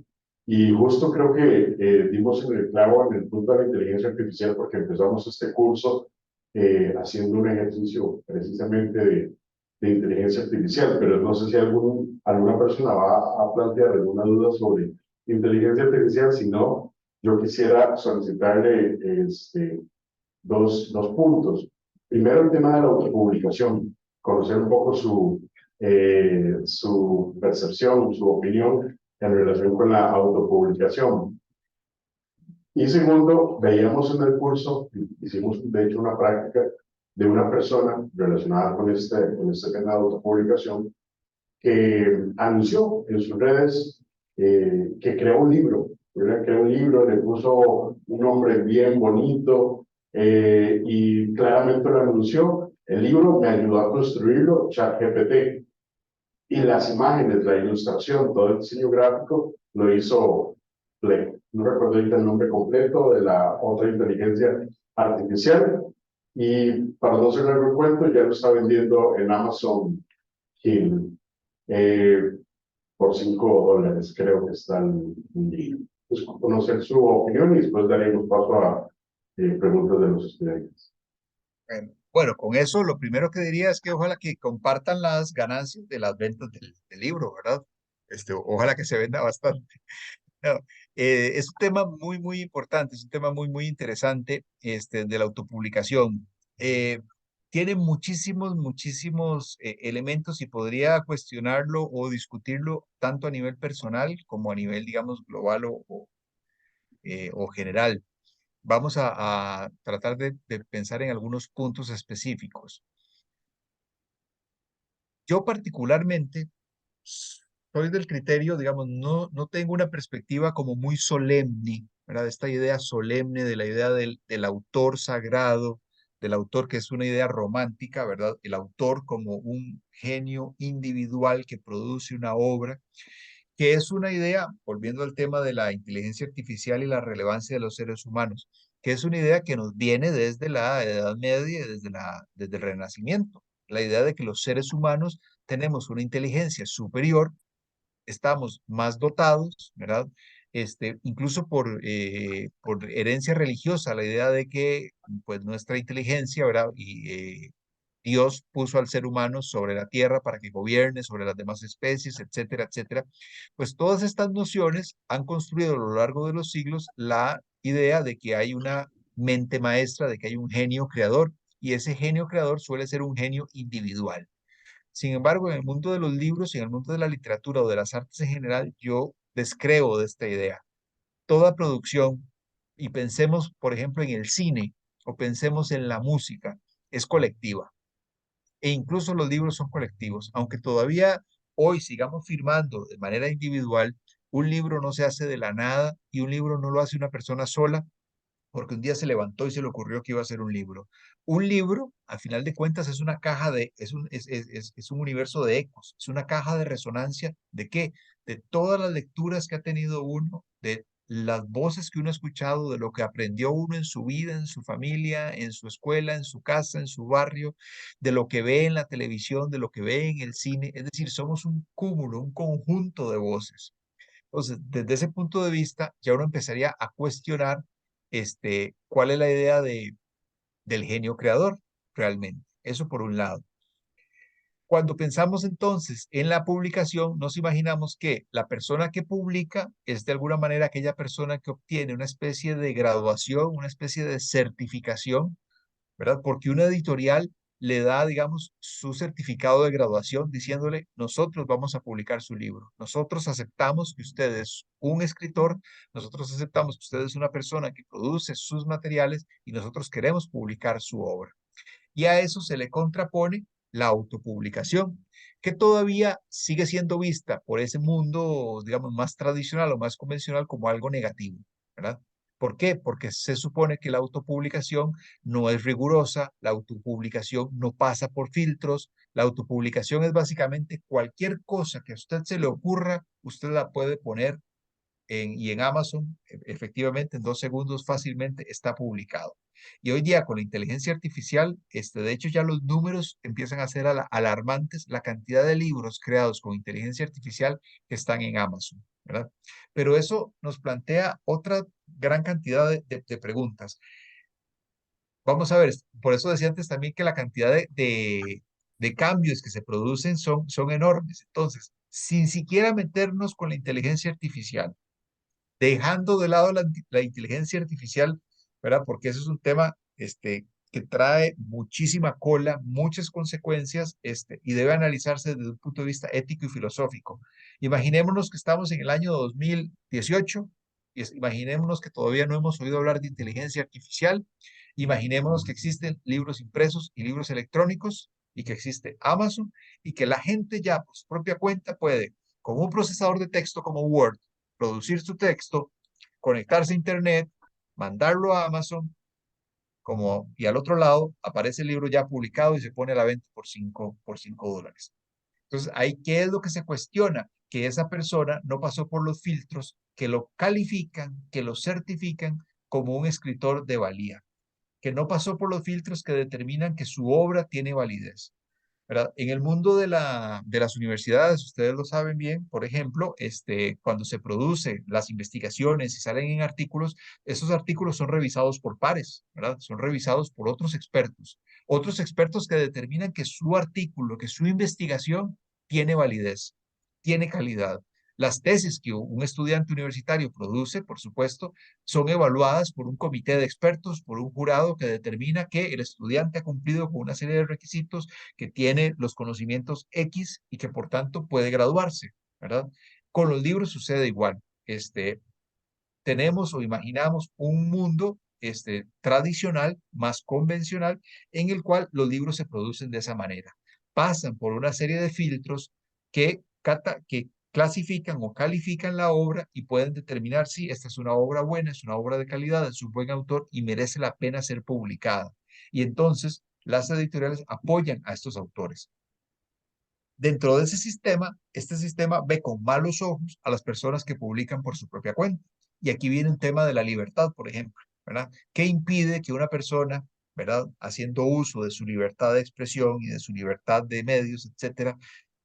y justo creo que dimos en el clavo en el punto de la inteligencia artificial porque empezamos este curso haciendo un ejercicio precisamente de inteligencia artificial, pero no sé si alguna persona va a plantear alguna duda sobre inteligencia artificial, si no, yo quisiera solicitarle dos puntos. Primero, el tema de la autopublicación, conocer un poco su percepción, su opinión en relación con la autopublicación. Y segundo, veíamos en el curso, hicimos de hecho una práctica de una persona relacionada con este tema de autopublicación, que anunció en sus redes que creó un libro, ¿verdad? Creó un libro, le puso un nombre bien bonito y claramente lo anunció. El libro me ayudó a construirlo, ChatGPT, y las imágenes, la ilustración, todo el diseño gráfico lo hizo Play. No recuerdo ahorita el nombre completo de la otra inteligencia artificial. Y para no ser largo el cuento, ya lo está vendiendo en Amazon Kindle por $5, creo que está el libro. Pues conocer su opinión y después daremos paso a preguntas de los estudiantes. Bueno, con eso lo primero que diría es que ojalá que compartan las ganancias de las ventas del libro, ¿verdad? Ojalá que se venda bastante. No, es un tema muy, muy importante, es un tema muy, muy interesante, de la autopublicación. Eh, Tiene muchísimos, muchísimos elementos y podría cuestionarlo o discutirlo tanto a nivel personal como a nivel, digamos, global o general. Vamos a tratar de pensar en algunos puntos específicos. Yo particularmente soy del criterio, digamos, no tengo una perspectiva como muy solemne, ¿verdad? Esta idea solemne de la idea del autor sagrado, del autor que es una idea romántica, ¿verdad? El autor como un genio individual que produce una obra, que es una idea, volviendo al tema de la inteligencia artificial y la relevancia de los seres humanos, que es una idea que nos viene desde la Edad Media, y desde el Renacimiento. La idea de que los seres humanos tenemos una inteligencia superior, estamos más dotados, ¿verdad? Incluso por herencia religiosa, la idea de que pues nuestra inteligencia, ¿verdad? Dios puso al ser humano sobre la tierra para que gobierne sobre las demás especies, etcétera, etcétera. Pues todas estas nociones han construido a lo largo de los siglos la idea de que hay una mente maestra, de que hay un genio creador, y ese genio creador suele ser un genio individual. Sin embargo, en el mundo de los libros y en el mundo de la literatura o de las artes en general, yo descreo de esta idea. Toda producción, y pensemos, por ejemplo, en el cine o pensemos en la música, es colectiva. E incluso los libros son colectivos. Aunque todavía hoy sigamos firmando de manera individual, un libro no se hace de la nada y un libro no lo hace una persona sola porque un día se levantó y se le ocurrió que iba a ser un libro. Un libro, al final de cuentas, es una caja es un universo de ecos, es una caja de resonancia ¿de qué? De todas las lecturas que ha tenido uno, de las voces que uno ha escuchado, de lo que aprendió uno en su vida, en su familia, en su escuela, en su casa, en su barrio, de lo que ve en la televisión, de lo que ve en el cine. Es decir, somos un cúmulo, un conjunto de voces. Entonces, desde ese punto de vista, ya uno empezaría a cuestionar cuál es la idea del genio creador realmente. Eso por un lado. Cuando pensamos entonces en la publicación, nos imaginamos que la persona que publica es de alguna manera aquella persona que obtiene una especie de graduación, una especie de certificación, ¿verdad? Porque una editorial le da, digamos, su certificado de graduación diciéndole, nosotros vamos a publicar su libro, nosotros aceptamos que usted es un escritor, nosotros aceptamos que usted es una persona que produce sus materiales y nosotros queremos publicar su obra. Y a eso se le contrapone la autopublicación, que todavía sigue siendo vista por ese mundo, digamos, más tradicional o más convencional como algo negativo, ¿verdad? ¿Por qué? Porque se supone que la autopublicación no es rigurosa, la autopublicación no pasa por filtros, la autopublicación es básicamente cualquier cosa que a usted se le ocurra, usted la puede poner y en Amazon, efectivamente, en 2 segundos fácilmente está publicado. Y hoy día con la inteligencia artificial, de hecho ya los números empiezan a ser alarmantes, la cantidad de libros creados con inteligencia artificial que están en Amazon, ¿verdad? Pero eso nos plantea otra gran cantidad de preguntas. Vamos a ver, por eso decía antes también que la cantidad de cambios que se producen son enormes. Entonces, sin siquiera meternos con la inteligencia artificial, dejando de lado la inteligencia artificial, ¿verdad? Porque eso es un tema que trae muchísima cola, muchas consecuencias, y debe analizarse desde un punto de vista ético y filosófico. Imaginémonos que estamos en el año 2018, imaginémonos que todavía no hemos oído hablar de inteligencia artificial, imaginémonos que existen libros impresos y libros electrónicos, y que existe Amazon y que la gente ya por su propia cuenta puede, con un procesador de texto como Word, producir su texto, conectarse a Internet, mandarlo a Amazon, y al otro lado aparece el libro ya publicado y se pone a la venta por $5. Entonces, ahí, ¿qué es lo que se cuestiona? Que esa persona no pasó por los filtros que lo califican, que lo certifican como un escritor de valía, que no pasó por los filtros que determinan que su obra tiene validez. ¿Verdad? En el mundo de las universidades, ustedes lo saben bien, por ejemplo, cuando se producen las investigaciones y salen en artículos, esos artículos son revisados por pares, ¿verdad? Son revisados por otros expertos que determinan que su artículo, que su investigación tiene validez, tiene calidad. Las tesis que un estudiante universitario produce, por supuesto, son evaluadas por un comité de expertos, por un jurado que determina que el estudiante ha cumplido con una serie de requisitos, que tiene los conocimientos X y que por tanto puede graduarse, ¿verdad? Con los libros sucede igual. Tenemos o imaginamos un mundo tradicional, más convencional, en el cual los libros se producen de esa manera. Pasan por una serie de filtros que clasifican o califican la obra y pueden determinar si esta es una obra buena, es una obra de calidad, es un buen autor y merece la pena ser publicada. Y entonces las editoriales apoyan a estos autores. Dentro de ese sistema, este sistema ve con malos ojos a las personas que publican por su propia cuenta. Y aquí viene un tema de la libertad, por ejemplo, ¿verdad? ¿Qué impide que una persona, ¿verdad? Haciendo uso de su libertad de expresión y de su libertad de medios, etcétera,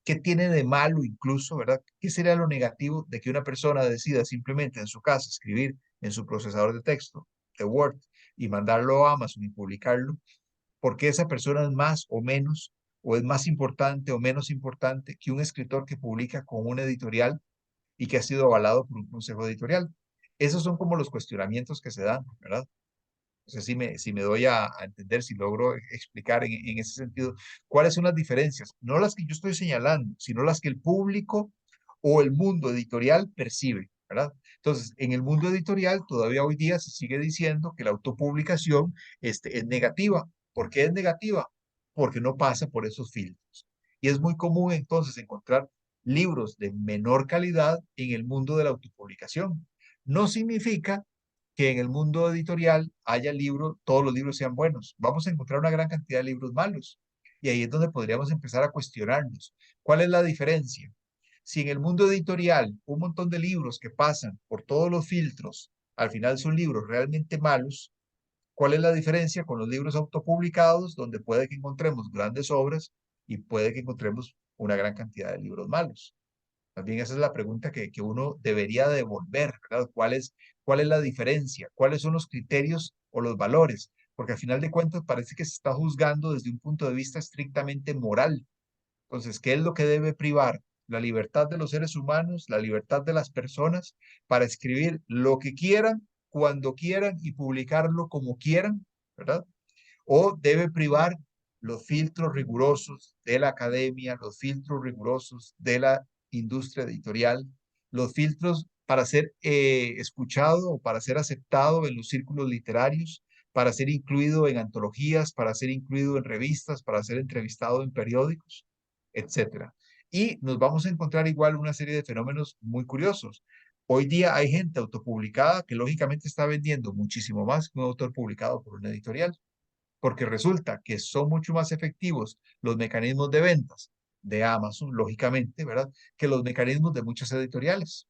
qué tiene de malo incluso, ¿verdad? ¿Qué sería lo negativo de que una persona decida simplemente en su casa escribir en su procesador de texto, de Word, y mandarlo a Amazon y publicarlo? Porque esa persona es más o menos, o es más importante o menos importante que un escritor que publica con una editorial y que ha sido avalado por un consejo editorial. Esos son como los cuestionamientos que se dan, ¿verdad? O sea, si me doy a entender, si logro explicar en ese sentido, cuáles son las diferencias, no las que yo estoy señalando, sino las que el público o el mundo editorial percibe, ¿verdad? Entonces, en el mundo editorial todavía hoy día se sigue diciendo que la autopublicación es negativa. ¿Por qué es negativa? Porque no pasa por esos filtros. Y es muy común entonces encontrar libros de menor calidad en el mundo de la autopublicación. No significa que en el mundo editorial haya libros, todos los libros sean buenos. Vamos a encontrar una gran cantidad de libros malos. Y ahí es donde podríamos empezar a cuestionarnos. ¿Cuál es la diferencia? Si en el mundo editorial un montón de libros que pasan por todos los filtros, al final son libros realmente malos, ¿cuál es la diferencia con los libros autopublicados, donde puede que encontremos grandes obras y puede que encontremos una gran cantidad de libros malos? También esa es la pregunta que uno debería devolver, ¿verdad? ¿Cuál es la diferencia? ¿Cuáles son los criterios o los valores? Porque al final de cuentas parece que se está juzgando desde un punto de vista estrictamente moral. Entonces, ¿qué es lo que debe privar? La libertad de los seres humanos, la libertad de las personas para escribir lo que quieran, cuando quieran y publicarlo como quieran, ¿verdad? O debe privar los filtros rigurosos de la academia, los filtros rigurosos de la industria editorial, los filtros para ser escuchado o para ser aceptado en los círculos literarios, para ser incluido en antologías, para ser incluido en revistas, para ser entrevistado en periódicos, etcétera. Y nos vamos a encontrar igual una serie de fenómenos muy curiosos. Hoy día hay gente autopublicada que lógicamente está vendiendo muchísimo más que un autor publicado por una editorial, porque resulta que son mucho más efectivos los mecanismos de ventas de Amazon, lógicamente, ¿verdad? Que los mecanismos de muchas editoriales.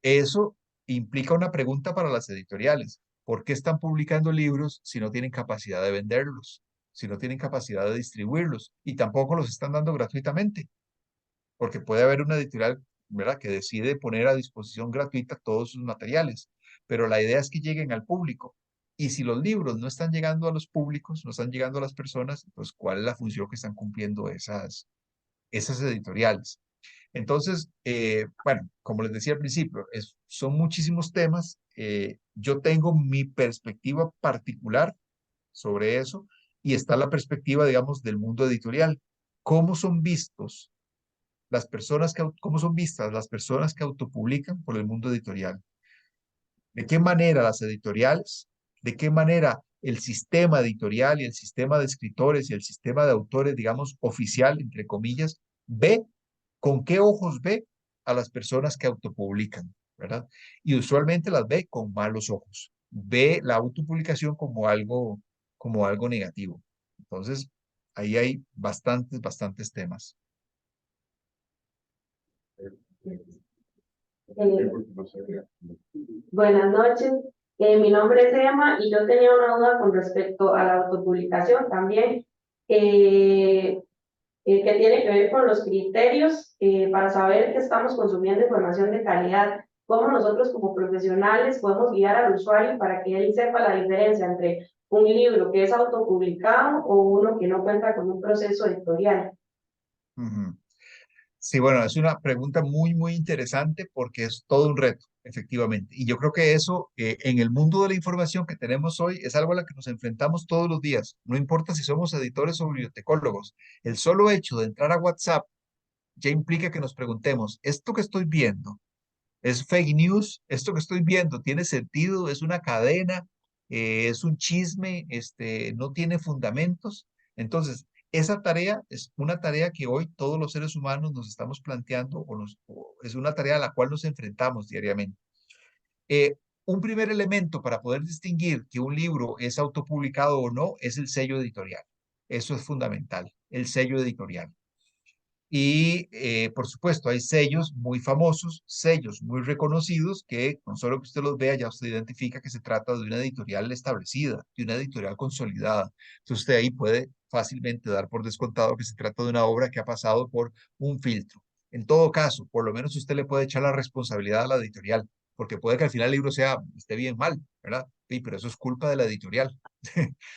Eso implica una pregunta para las editoriales. ¿Por qué están publicando libros si no tienen capacidad de venderlos? Si no tienen capacidad de distribuirlos y tampoco los están dando gratuitamente, porque puede haber una editorial, ¿verdad?, que decide poner a disposición gratuita todos sus materiales, pero la idea es que lleguen al público. Y si los libros no están llegando a los públicos, no están llegando a las personas, pues ¿cuál es la función que están cumpliendo esas editoriales? Entonces, bueno, como les decía al principio, son muchísimos temas. Yo tengo mi perspectiva particular sobre eso y está la perspectiva, digamos, del mundo editorial. ¿Cómo son vistos cómo son vistas las personas que autopublican por el mundo editorial? ¿De qué manera las editoriales? ¿De qué manera el sistema editorial y el sistema de escritores y el sistema de autores, digamos, oficial, entre comillas, ve, con qué ojos ve a las personas que autopublican, ¿verdad? Y usualmente las ve con malos ojos. Ve la autopublicación como algo negativo. Entonces, ahí hay bastantes temas. Eh, Buenas noches, mi nombre es Emma y yo tenía una duda con respecto a la autopublicación también, eh, que tiene que ver con los criterios para saber que estamos consumiendo información de calidad. ¿Cómo nosotros como profesionales podemos guiar al usuario para que él sepa la diferencia entre un libro que es autopublicado o uno que no cuenta con un proceso editorial? Ujú. Sí, bueno, es una pregunta muy interesante porque es todo un reto, efectivamente. Y yo creo que eso, en el mundo de la información que tenemos hoy, es algo a la que nos enfrentamos todos los días. No importa si somos editores o bibliotecólogos. El solo hecho de entrar a WhatsApp ya implica que nos preguntemos, ¿esto que estoy viendo es fake news? ¿Esto que estoy viendo tiene sentido? ¿Es una cadena? ¿Es un chisme? ¿No tiene fundamentos? Entonces, esa tarea es una tarea que hoy todos los seres humanos nos estamos planteando o es una tarea a la cual nos enfrentamos diariamente. Eh, un primer elemento para poder distinguir que un libro es autopublicado o no es el sello editorial. Eso es fundamental, el sello editorial. Y por supuesto, hay sellos muy famosos, sellos muy reconocidos que con solo que usted los vea ya usted identifica que se trata de una editorial establecida, de una editorial consolidada. Entonces usted ahí puede fácilmente dar por descontado que se trata de una obra que ha pasado por un filtro. En todo caso, por lo menos usted le puede echar la responsabilidad a la editorial, porque puede que al final el libro esté bien mal, ¿verdad? Sí, pero eso es culpa de la editorial.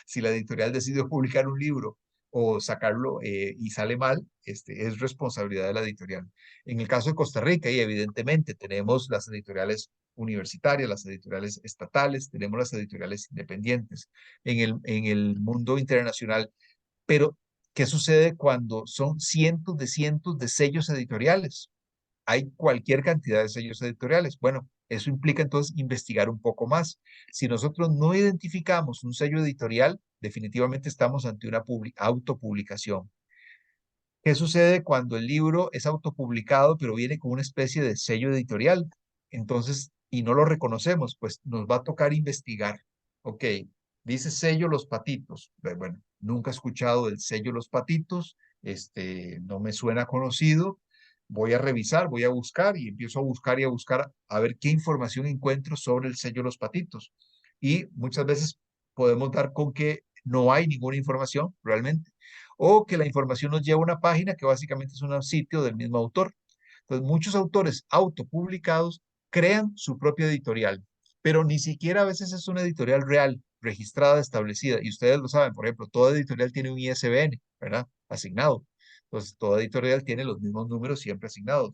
Si la editorial decidió publicar un libro o sacarlo y sale mal, es responsabilidad de la editorial. En el caso de Costa Rica, y evidentemente tenemos las editoriales universitarias, las editoriales estatales, tenemos las editoriales independientes en el mundo internacional, pero ¿qué sucede cuando son cientos de sellos editoriales? Hay cualquier cantidad de sellos editoriales. Bueno, eso implica entonces investigar un poco más. Si nosotros no identificamos un sello editorial, definitivamente estamos ante una autopublicación. ¿Qué sucede cuando el libro es autopublicado, pero viene con una especie de sello editorial? Entonces, y no lo reconocemos, pues nos va a tocar investigar. Ok, dice sello Los Patitos. Bueno, nunca he escuchado del sello Los Patitos, no me suena conocido. Voy a revisar, voy a buscar y empiezo a buscar y a buscar a ver qué información encuentro sobre el sello Los Patitos. Y muchas veces podemos dar con que no hay ninguna información realmente o que la información nos lleva a una página que básicamente es un sitio del mismo autor. Entonces, muchos autores autopublicados crean su propia editorial, pero ni siquiera a veces es una editorial real, registrada, establecida. Y ustedes lo saben, por ejemplo, toda editorial tiene un ISBN, ¿verdad? Asignado. Entonces, toda editorial tiene los mismos números siempre asignados.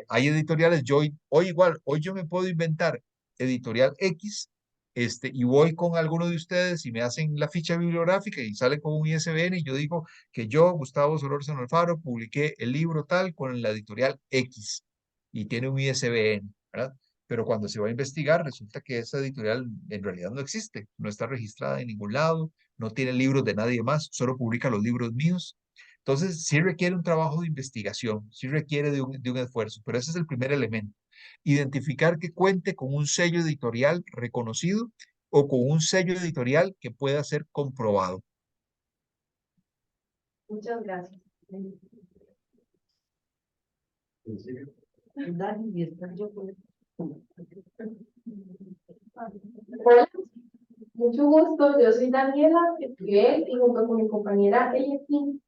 Hay editoriales, hoy igual, hoy yo me puedo inventar editorial X y voy con alguno de ustedes y me hacen la ficha bibliográfica y sale con un ISBN y yo digo que yo, Gustavo Solórzano Alfaro, publiqué el libro tal con la editorial X y tiene un ISBN, ¿verdad? Pero cuando se va a investigar, resulta que esa editorial en realidad no existe, no está registrada en ningún lado, no tiene libros de nadie más, solo publica los libros míos. Entonces, sí requiere un trabajo de investigación, sí requiere de un esfuerzo, pero ese es el primer elemento. Identificar que cuente con un sello editorial reconocido o con un sello editorial que pueda ser comprobado. Muchas gracias. Hola, mucho gusto. Yo soy Daniela Esquivel y junto con mi compañera Eliakim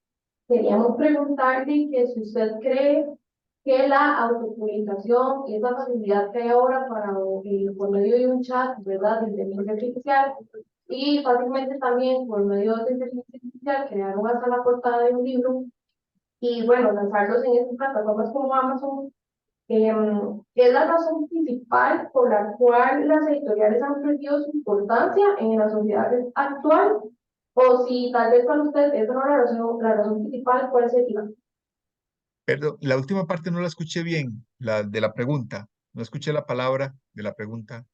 queríamos preguntarle que si usted cree que la autopublicación y esa facilidad que hay ahora para por medio de un chat, ¿verdad?, de inteligencia artificial y fácilmente también por medio de inteligencia artificial crearon hasta la portada de un libro y bueno, lanzarlos en estas plataformas como Amazon, es la razón principal por la cual las editoriales han perdido su importancia en la sociedad actual, o si tal vez para usted esa no es la razón principal, ¿cuál sería? Perdón, la última parte no la escuché bien, la de la pregunta. No escuché la palabra de la pregunta.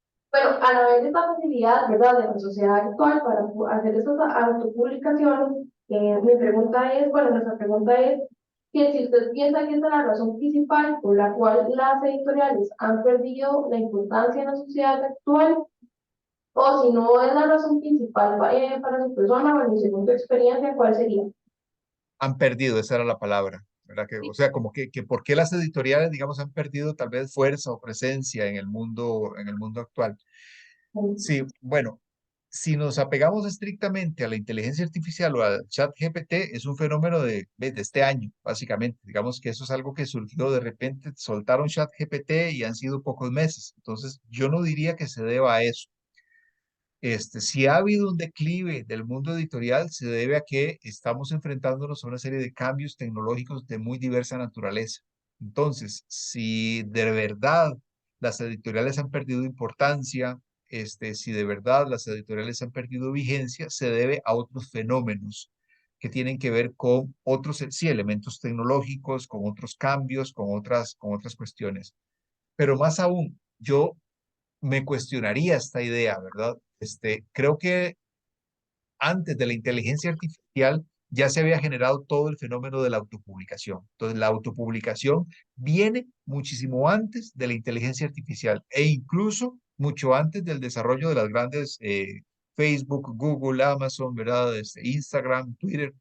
Bueno, al haber esta facilidad, ¿verdad?, de la sociedad actual para hacer estas autopublicaciones, mi pregunta es, bueno, nuestra pregunta es que si usted piensa que esta es la razón principal por la cual las editoriales han perdido la importancia en la sociedad actual, o si no es la razón principal para su persona, o en según tu experiencia, ¿cuál sería? Han perdido, esa era la palabra, ¿verdad? Que, o sea, como que por qué las editoriales, digamos, han perdido tal vez fuerza o presencia en el mundo actual. Sí, bueno, si nos apegamos estrictamente a la inteligencia artificial o al chat GPT, es un fenómeno de este año, básicamente. Digamos que eso es algo que surgió de repente, soltaron chat GPT y han sido pocos meses. Entonces, yo no diría que se deba a eso. Si ha habido un declive del mundo editorial, se debe a que estamos enfrentándonos a una serie de cambios tecnológicos de muy diversa naturaleza. Entonces, si de verdad las editoriales han perdido importancia, si de verdad las editoriales han perdido vigencia, se debe a otros fenómenos que tienen que ver con otros, sí, elementos tecnológicos, con otros cambios, con otras cuestiones. Pero más aún, yo me cuestionaría esta idea, ¿verdad? Creo que antes de la inteligencia artificial ya se había generado todo el fenómeno de la autopublicación. Entonces, la autopublicación viene muchísimo antes de la inteligencia artificial e incluso mucho antes del desarrollo de las grandes Facebook, Google, Amazon, ¿verdad? Instagram, Twitter,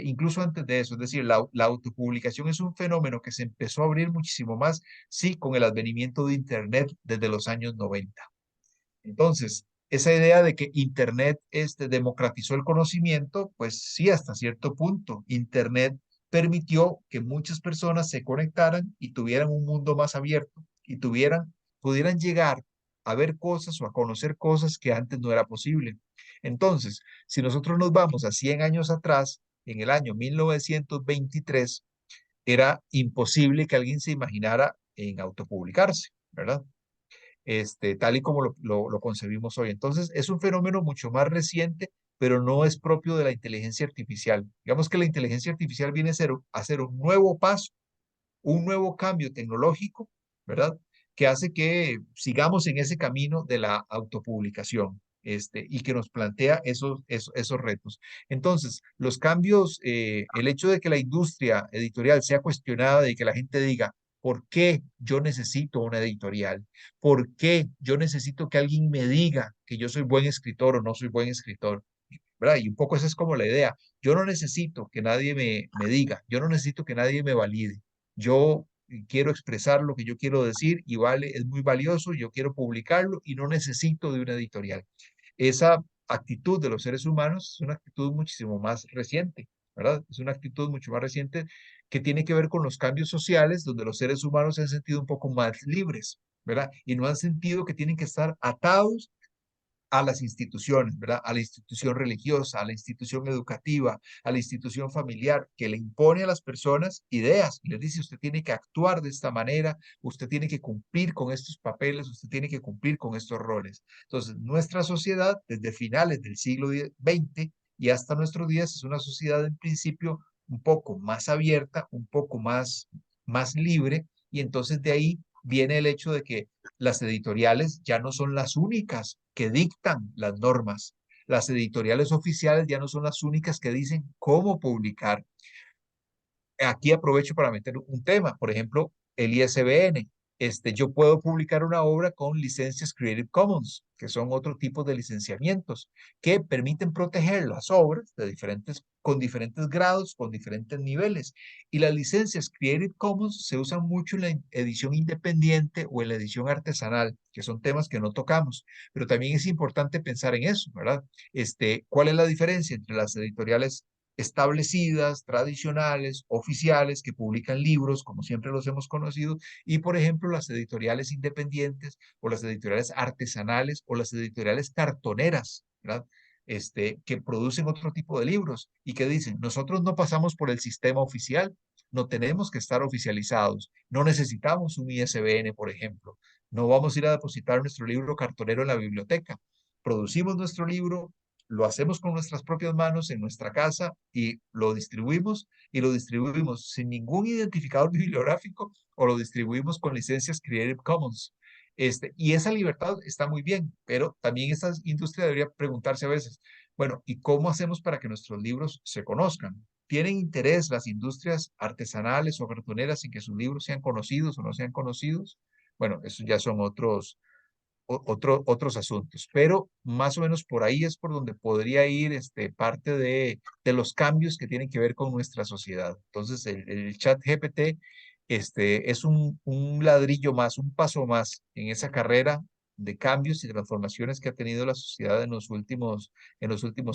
incluso antes de eso. Es decir, la autopublicación es un fenómeno que se empezó a abrir muchísimo más, sí, con el advenimiento de Internet desde los años 90. Entonces, esa idea de que Internet democratizó el conocimiento, pues sí, hasta cierto punto. Internet permitió que muchas personas se conectaran y tuvieran un mundo más abierto y pudieran llegar a ver cosas o a conocer cosas que antes no era posible. Entonces, si nosotros nos vamos a 100 años atrás, en el año 1923, era imposible que alguien se imaginara en autopublicarse, ¿verdad? Tal y como lo concebimos hoy. Entonces, es un fenómeno mucho más reciente, pero no es propio de la inteligencia artificial. Digamos que la inteligencia artificial viene a ser un nuevo paso, un nuevo cambio tecnológico, ¿verdad? Que hace que sigamos en ese camino de la autopublicación. Y que nos plantea esos retos. Entonces, los cambios, el hecho de que la industria editorial sea cuestionada y que la gente diga, ¿por qué yo necesito una editorial? ¿Por qué yo necesito que alguien me diga que yo soy buen escritor o no soy buen escritor? ¿Verdad? Y un poco esa es como la idea. Yo no necesito que nadie me diga, yo no necesito que nadie me valide. Yo quiero expresar lo que yo quiero decir y es muy valioso, yo quiero publicarlo y no necesito de una editorial. Esa actitud de los seres humanos es una actitud muchísimo más reciente, ¿verdad? Es una actitud mucho más reciente que tiene que ver con los cambios sociales, donde los seres humanos se han sentido un poco más libres, ¿verdad? Y no han sentido que tienen que estar atados a las instituciones, ¿verdad? A la institución religiosa, a la institución educativa, a la institución familiar, que le impone a las personas ideas y les dice, usted tiene que actuar de esta manera, usted tiene que cumplir con estos papeles, usted tiene que cumplir con estos roles. Entonces, nuestra sociedad, desde finales del siglo XX y hasta nuestros días, es una sociedad en principio un poco más abierta, un poco más libre, y entonces de ahí viene el hecho de que las editoriales ya no son las únicas que dictan las normas. Las editoriales oficiales ya no son las únicas que dicen cómo publicar. Aquí aprovecho para meter un tema, por ejemplo, el ISBN. Yo puedo publicar una obra con licencias Creative Commons, que son otro tipo de licenciamientos que permiten proteger las obras con diferentes grados, con diferentes niveles. Y las licencias Creative Commons se usan mucho en la edición independiente o en la edición artesanal, que son temas que no tocamos. Pero también es importante pensar en eso, ¿verdad? ¿Cuál es la diferencia entre las editoriales establecidas, tradicionales, oficiales, que publican libros, como siempre los hemos conocido, y por ejemplo las editoriales independientes o las editoriales artesanales o las editoriales cartoneras, ¿verdad? Que producen otro tipo de libros y que dicen, nosotros no pasamos por el sistema oficial, no tenemos que estar oficializados, no necesitamos un ISBN, por ejemplo, no vamos a ir a depositar nuestro libro cartonero en la biblioteca, producimos nuestro libro, lo hacemos con nuestras propias manos en nuestra casa y lo distribuimos sin ningún identificador bibliográfico o lo distribuimos con licencias Creative Commons. Y esa libertad está muy bien, pero también esta industria debería preguntarse a veces, bueno, ¿y cómo hacemos para que nuestros libros se conozcan? ¿Tienen interés las industrias artesanales o cartoneras en que sus libros sean conocidos o no sean conocidos? Bueno, eso ya son otros asuntos, pero más o menos por ahí es por donde podría ir parte de los cambios que tienen que ver con nuestra sociedad. Entonces, el chat GPT es un ladrillo más, un paso más en esa carrera de cambios y transformaciones que ha tenido la sociedad en los últimos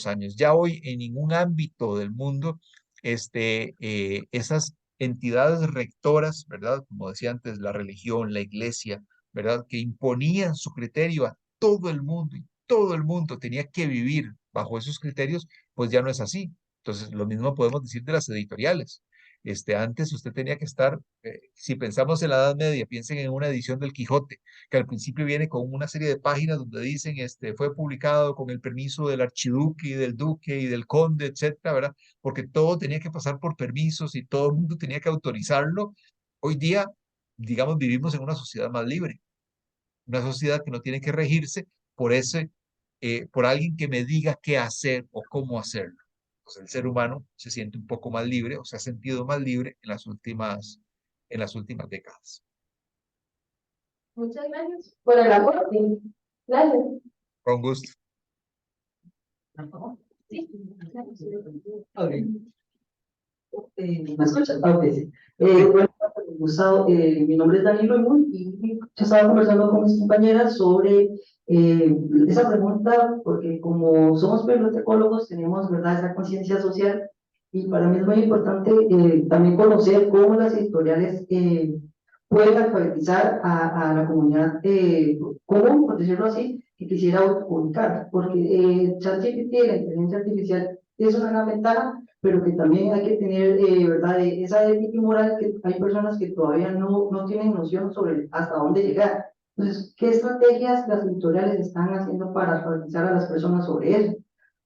años. Ya hoy en ningún ámbito del mundo, esas entidades rectoras, ¿verdad? Como decía antes, la religión, la iglesia, ¿verdad? Que imponían su criterio a todo el mundo y todo el mundo tenía que vivir bajo esos criterios, pues ya no es así. Entonces, lo mismo podemos decir de las editoriales. Antes usted tenía que estar, si pensamos en la Edad Media, piensen en una edición del Quijote, que al principio viene con una serie de páginas donde dicen, fue publicado con el permiso del archiduque y del duque y del conde, etcétera, ¿verdad? Porque todo tenía que pasar por permisos y todo el mundo tenía que autorizarlo. Hoy día, digamos, vivimos en una sociedad más libre, una sociedad que no tiene que regirse por alguien que me diga qué hacer o cómo hacerlo. Pues el ser humano se siente un poco más libre o se ha sentido más libre en las últimas décadas. Muchas gracias por el aporte. Gracias. Con gusto. Sí. Ok. ¿Me escuchas? Ah, ok, sí. Bueno, Gustavo, mi nombre es Danilo Emul y yo estaba conversando con mis compañeras sobre esa pregunta, porque como somos bibliotecólogos tenemos, ¿verdad?, esa conciencia social y para mí es muy importante también conocer cómo las editoriales pueden alfabetizar a la comunidad común, por decirlo así, que quisiera publicar, porque ChatGPT, la inteligencia artificial, es una gran ventaja, pero que también hay que tener, ¿verdad?, esa ética y moral que hay personas que todavía no tienen noción sobre hasta dónde llegar. Entonces, ¿qué estrategias las editoriales están haciendo para alfabetizar a las personas sobre eso?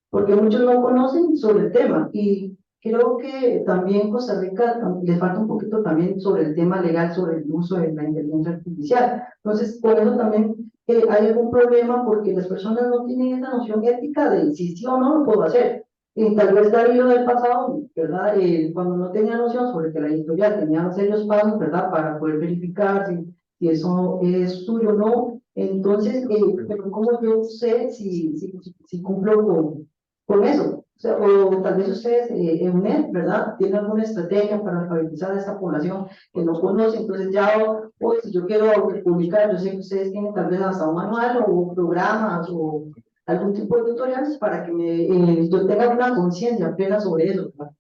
Porque muchos no conocen sobre el tema y creo que también Costa Rica les falta un poquito también sobre el tema legal, sobre el uso de la inteligencia artificial. Entonces, por eso también hay algún problema porque las personas no tienen esa noción ética de si sí o no lo puedo hacer. Y tal vez Darío del pasado, ¿verdad? Cuando no tenía noción sobre que la editorial tenía serios pasos, ¿verdad?, para poder verificar si eso es suyo o no. Entonces, pero ¿cómo yo sé si cumplo con eso? O sea, o tal vez ustedes, en UNED, ¿verdad?, tienen alguna estrategia para alfabetizar a esta población que no conoce. Entonces ya hoy, si yo quiero publicar, yo sé que ustedes tienen tal vez hasta un manual o programas o algún tipo de tutoriales para que yo tenga una conciencia plena sobre eso, ¿verdad?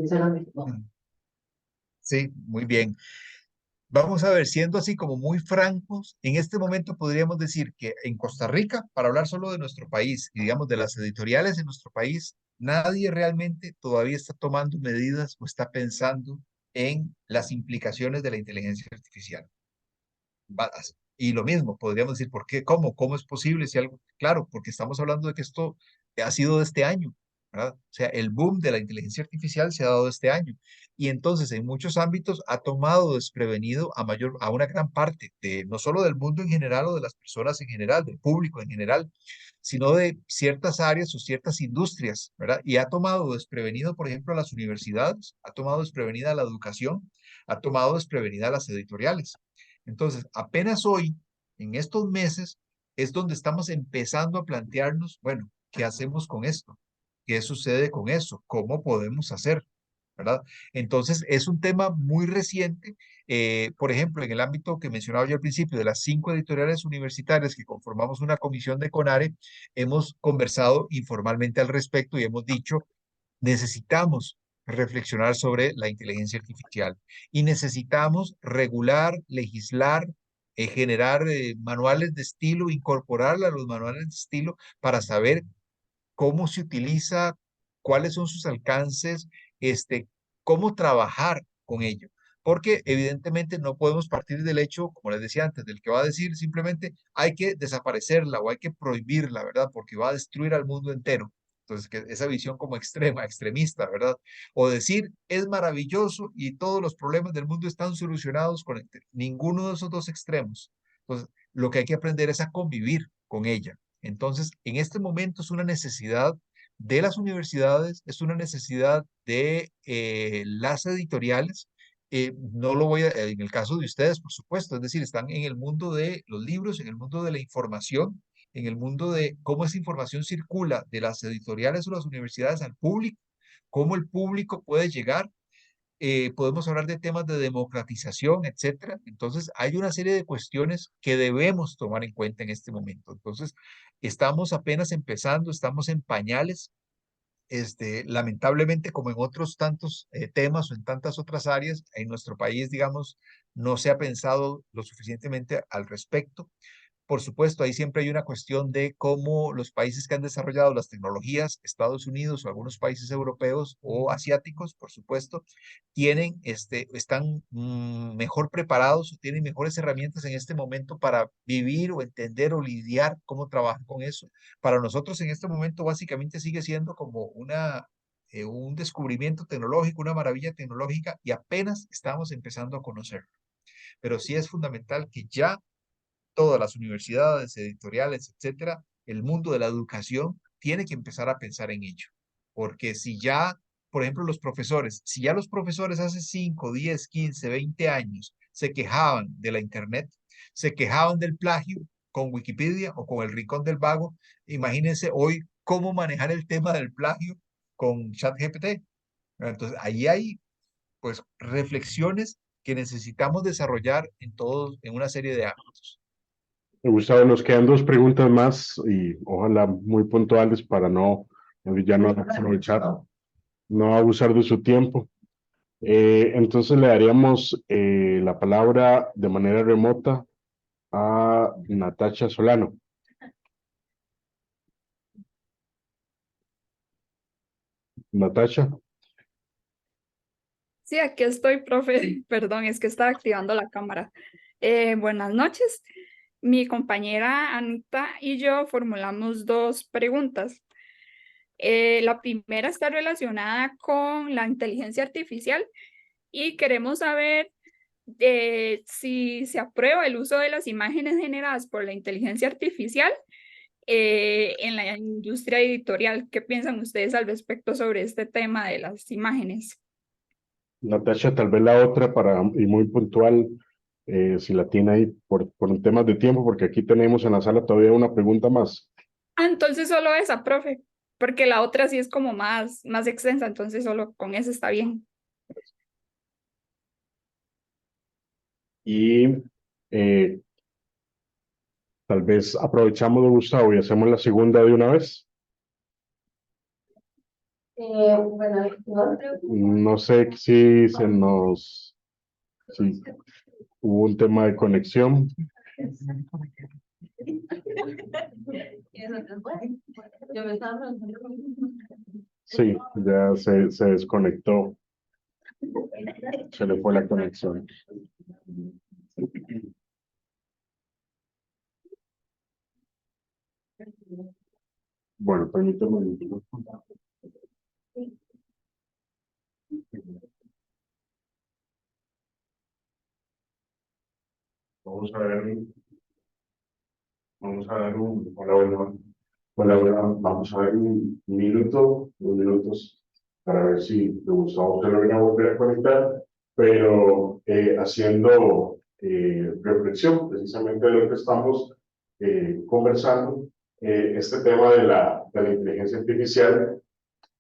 Esa era mi pregunta. Sí, muy bien. Vamos a ver, siendo así como muy francos, en este momento podríamos decir que en Costa Rica, para hablar solo de nuestro país y digamos de las editoriales en nuestro país, nadie realmente todavía está tomando medidas o está pensando en las implicaciones de la inteligencia artificial. Y lo mismo, podríamos decir, ¿por qué? ¿Cómo? ¿Cómo es posible? Si algo, claro, porque estamos hablando de que esto ha sido de este año, ¿verdad? O sea, el boom de la inteligencia artificial se ha dado este año. Y entonces, en muchos ámbitos, ha tomado desprevenido a una gran parte de, no solo del mundo en general o de las personas en general, del público en general, sino de ciertas áreas o ciertas industrias, ¿verdad? Y ha tomado desprevenido, por ejemplo, a las universidades, ha tomado desprevenida a la educación, ha tomado desprevenida a las editoriales. Entonces, apenas hoy, en estos meses, es donde estamos empezando a plantearnos, bueno, ¿qué hacemos con esto? ¿Qué sucede con eso? ¿Cómo podemos hacer? ¿Verdad? Entonces, es un tema muy reciente. Por ejemplo, en el ámbito que mencionaba yo al principio, de las 5 editoriales universitarias que conformamos una comisión de CONARE, hemos conversado informalmente al respecto y hemos dicho, necesitamos reflexionar sobre la inteligencia artificial y necesitamos regular, legislar, generar manuales de estilo, incorporarla a los manuales de estilo para saber cómo se utiliza, cuáles son sus alcances, cómo trabajar con ello. Porque evidentemente no podemos partir del hecho, como les decía antes, del que va a decir simplemente hay que desaparecerla o hay que prohibirla, ¿verdad? Porque va a destruir al mundo entero. Entonces, que esa visión como extrema, extremista, ¿verdad? O decir es maravilloso y todos los problemas del mundo están solucionados con ninguno de esos dos extremos. Entonces, lo que hay que aprender es a convivir con ella. Entonces, en este momento es una necesidad de las universidades, es una necesidad de las editoriales. No lo voy a, en el caso de ustedes, por supuesto, es decir, están en el mundo de los libros, en el mundo de la información, en el mundo de cómo esa información circula de las editoriales o las universidades al público, cómo el público puede llegar. Podemos hablar de temas de democratización, etcétera. Entonces, hay una serie de cuestiones que debemos tomar en cuenta en este momento. Entonces, estamos apenas empezando, estamos en pañales. Lamentablemente, como en otros tantos temas o en tantas otras áreas, en nuestro país, digamos, no se ha pensado lo suficientemente al respecto. Por supuesto, ahí siempre hay una cuestión de cómo los países que han desarrollado las tecnologías, Estados Unidos o algunos países europeos o asiáticos, por supuesto, están mejor preparados o tienen mejores herramientas en este momento para vivir o entender o lidiar cómo trabajar con eso. Para nosotros en este momento básicamente sigue siendo como un descubrimiento tecnológico, una maravilla tecnológica y apenas estamos empezando a conocerlo. Pero sí es fundamental que ya todas las universidades, editoriales, etcétera, el mundo de la educación tiene que empezar a pensar en ello. Porque si ya, por ejemplo, si ya los profesores hace 5, 10, 15, 20 años se quejaban de la Internet, se quejaban del plagio con Wikipedia o con el Rincón del Vago, imagínense hoy cómo manejar el tema del plagio con ChatGPT. Entonces, ahí hay pues reflexiones que necesitamos desarrollar en una serie de ámbitos. Gustavo, nos quedan dos preguntas más y ojalá muy puntuales para ya no aprovechar, no abusar de su tiempo. Entonces le daríamos la palabra de manera remota a Natacha Solano. Natacha, Sí, aquí estoy, profe. Perdón, es que estaba activando la cámara. Buenas noches. Mi compañera Anita y yo formulamos dos preguntas. La primera está relacionada con la inteligencia artificial y queremos saber si se aprueba el uso de las imágenes generadas por la inteligencia artificial en la industria editorial. ¿Qué piensan ustedes al respecto sobre este tema de las imágenes? Natacha, tal vez la otra y muy puntual, si la tiene ahí por un tema de tiempo, porque aquí tenemos en la sala todavía una pregunta más. Ah, entonces solo esa, profe, porque la otra sí es como más extensa, entonces solo con esa está bien. Y eh, tal vez aprovechamos de Gustavo y hacemos la segunda de una vez. Bueno, No sé si hubo un tema de conexión. Sí, ya se desconectó, se le fue la conexión. Bueno, permítame un minuto. Vamos a ver, vamos a dar hola, vamos a ver un minuto, 2 minutos, para ver si Gustavo se logra volver a conectar, pero haciendo reflexión precisamente de lo que estamos conversando, este tema de la inteligencia artificial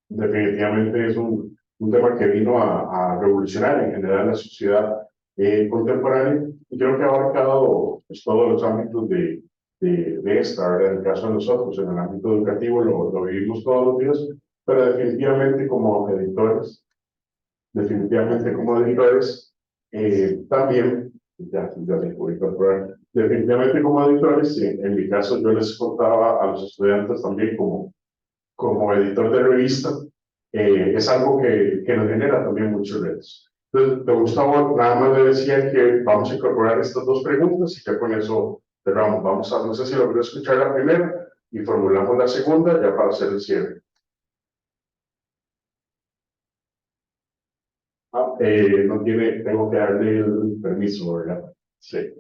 definitivamente es un tema que vino a revolucionar en general la sociedad contemporánea y creo que ha abarcado pues, todos los ámbitos de esta, ¿verdad? En el caso de nosotros, en el ámbito educativo lo vivimos todos los días, pero definitivamente como editores, también, ya me puedo incorporar, definitivamente como editores, en mi caso yo les contaba a los estudiantes también como editor de revista, es algo que nos genera también muchos retos. Entonces, de Gustavo, nada más le decía que vamos a incorporar estas dos preguntas y que con eso cerramos. No sé si logró escuchar la primera y formulamos la segunda ya para hacer el cierre. No tiene, tengo que darle el permiso, ¿verdad? Sí.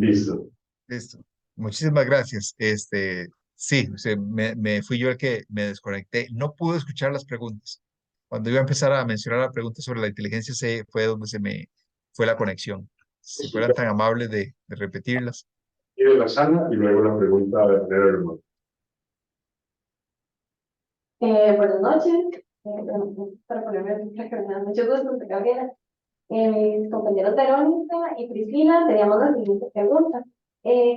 Listo. Listo. Muchísimas gracias. Sí, me fui yo el que me desconecté. No pude escuchar las preguntas. Cuando iba a empezar a mencionar la pregunta sobre la inteligencia, fue donde se me fue la conexión. Si fueran tan amables de repetirlas. Y de la sala y luego la pregunta de manera normal. Buenas noches. Bueno, para ponerme mucho gusto, soy Gabriela. Mis compañeros Verónica y Priscila, teníamos la siguiente pregunta.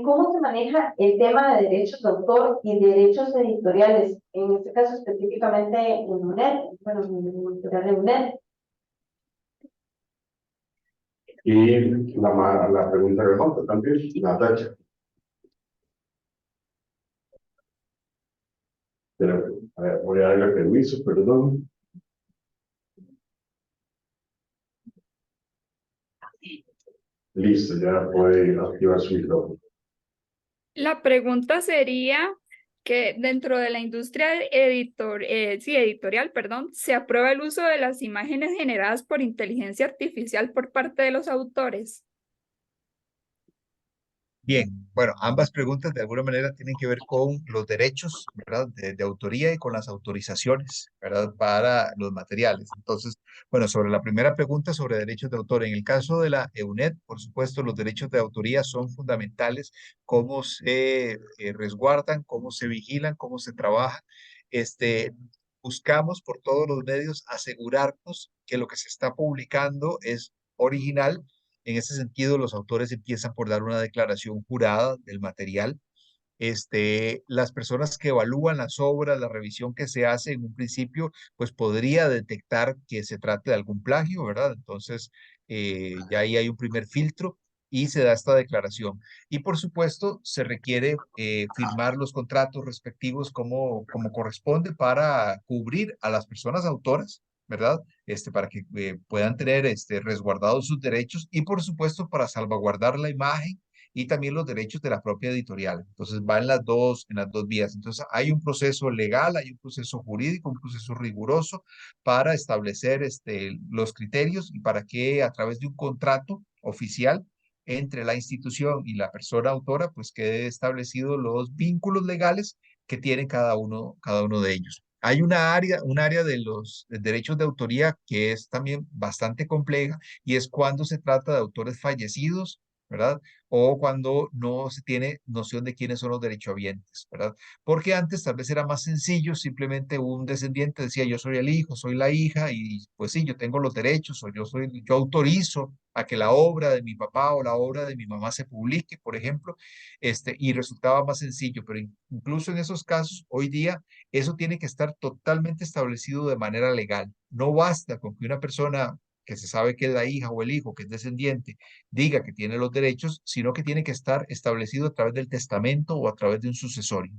¿Cómo se maneja el tema de derechos de autor y derechos editoriales? En este caso específicamente en UNED, bueno, en la editorial de UNED. Y la pregunta remota también, Natacha. Pero, a ver, voy a darle permiso, perdón. Listo, ya puede activar su micrófono. La pregunta sería que dentro de la industria editorial, perdón, se aprueba el uso de las imágenes generadas por inteligencia artificial por parte de los autores. Bien, bueno, ambas preguntas de alguna manera tienen que ver con los derechos, ¿verdad? De autoría y con las autorizaciones, ¿verdad? Para los materiales. Entonces, bueno, sobre la primera pregunta sobre derechos de autor, en el caso de la EUNED, por supuesto, los derechos de autoría son fundamentales, cómo se resguardan, cómo se vigilan, cómo se trabaja. Buscamos por todos los medios asegurarnos que lo que se está publicando es original. En ese sentido, los autores empiezan por dar una declaración jurada del material. Las personas que evalúan las obras, la revisión que se hace en un principio, pues podría detectar que se trate de algún plagio, ¿verdad? Entonces, ya ahí hay un primer filtro y se da esta declaración. Y por supuesto, se requiere firmar los contratos respectivos como corresponde para cubrir a las personas autoras, ¿verdad? Para que puedan tener resguardados sus derechos y por supuesto para salvaguardar la imagen y también los derechos de la propia editorial. Entonces va en las dos vías. Entonces hay un proceso legal, hay un proceso jurídico, un proceso riguroso para establecer los criterios y para que a través de un contrato oficial entre la institución y la persona autora, pues quede establecido los vínculos legales que tiene cada uno de ellos. Hay un área de los derechos de autoría que es también bastante compleja y es cuando se trata de autores fallecidos, ¿verdad? O cuando no se tiene noción de quiénes son los derechohabientes, ¿verdad? Porque antes tal vez era más sencillo, simplemente un descendiente decía yo soy el hijo, soy la hija y pues sí, yo tengo los derechos o yo autorizo a que la obra de mi papá o la obra de mi mamá se publique, por ejemplo, y resultaba más sencillo, pero incluso en esos casos, hoy día, eso tiene que estar totalmente establecido de manera legal. No basta con que una persona que se sabe que es la hija o el hijo, que es descendiente, diga que tiene los derechos, sino que tiene que estar establecido a través del testamento o a través de un sucesorio.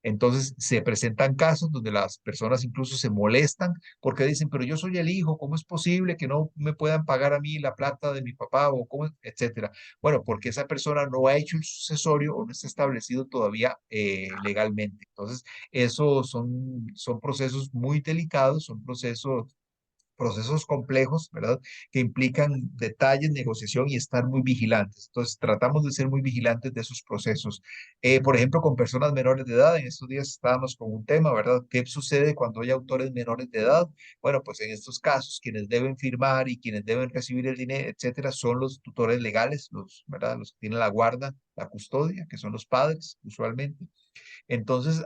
Entonces se presentan casos donde las personas incluso se molestan porque dicen, pero yo soy el hijo, ¿cómo es posible que no me puedan pagar a mí la plata de mi papá o cómo, etcétera? Bueno, porque esa persona no ha hecho el sucesorio o no está establecido todavía legalmente. Entonces, esos son procesos muy delicados, son procesos complejos, ¿verdad? Que implican detalles, negociación y estar muy vigilantes. Entonces, tratamos de ser muy vigilantes de esos procesos. Por ejemplo, con personas menores de edad, en estos días estábamos con un tema, ¿verdad? ¿Qué sucede cuando hay autores menores de edad? Bueno, pues en estos casos, quienes deben firmar y quienes deben recibir el dinero, etcétera, son los tutores legales, ¿verdad? Los que tienen la guarda, la custodia, que son los padres, usualmente. Entonces,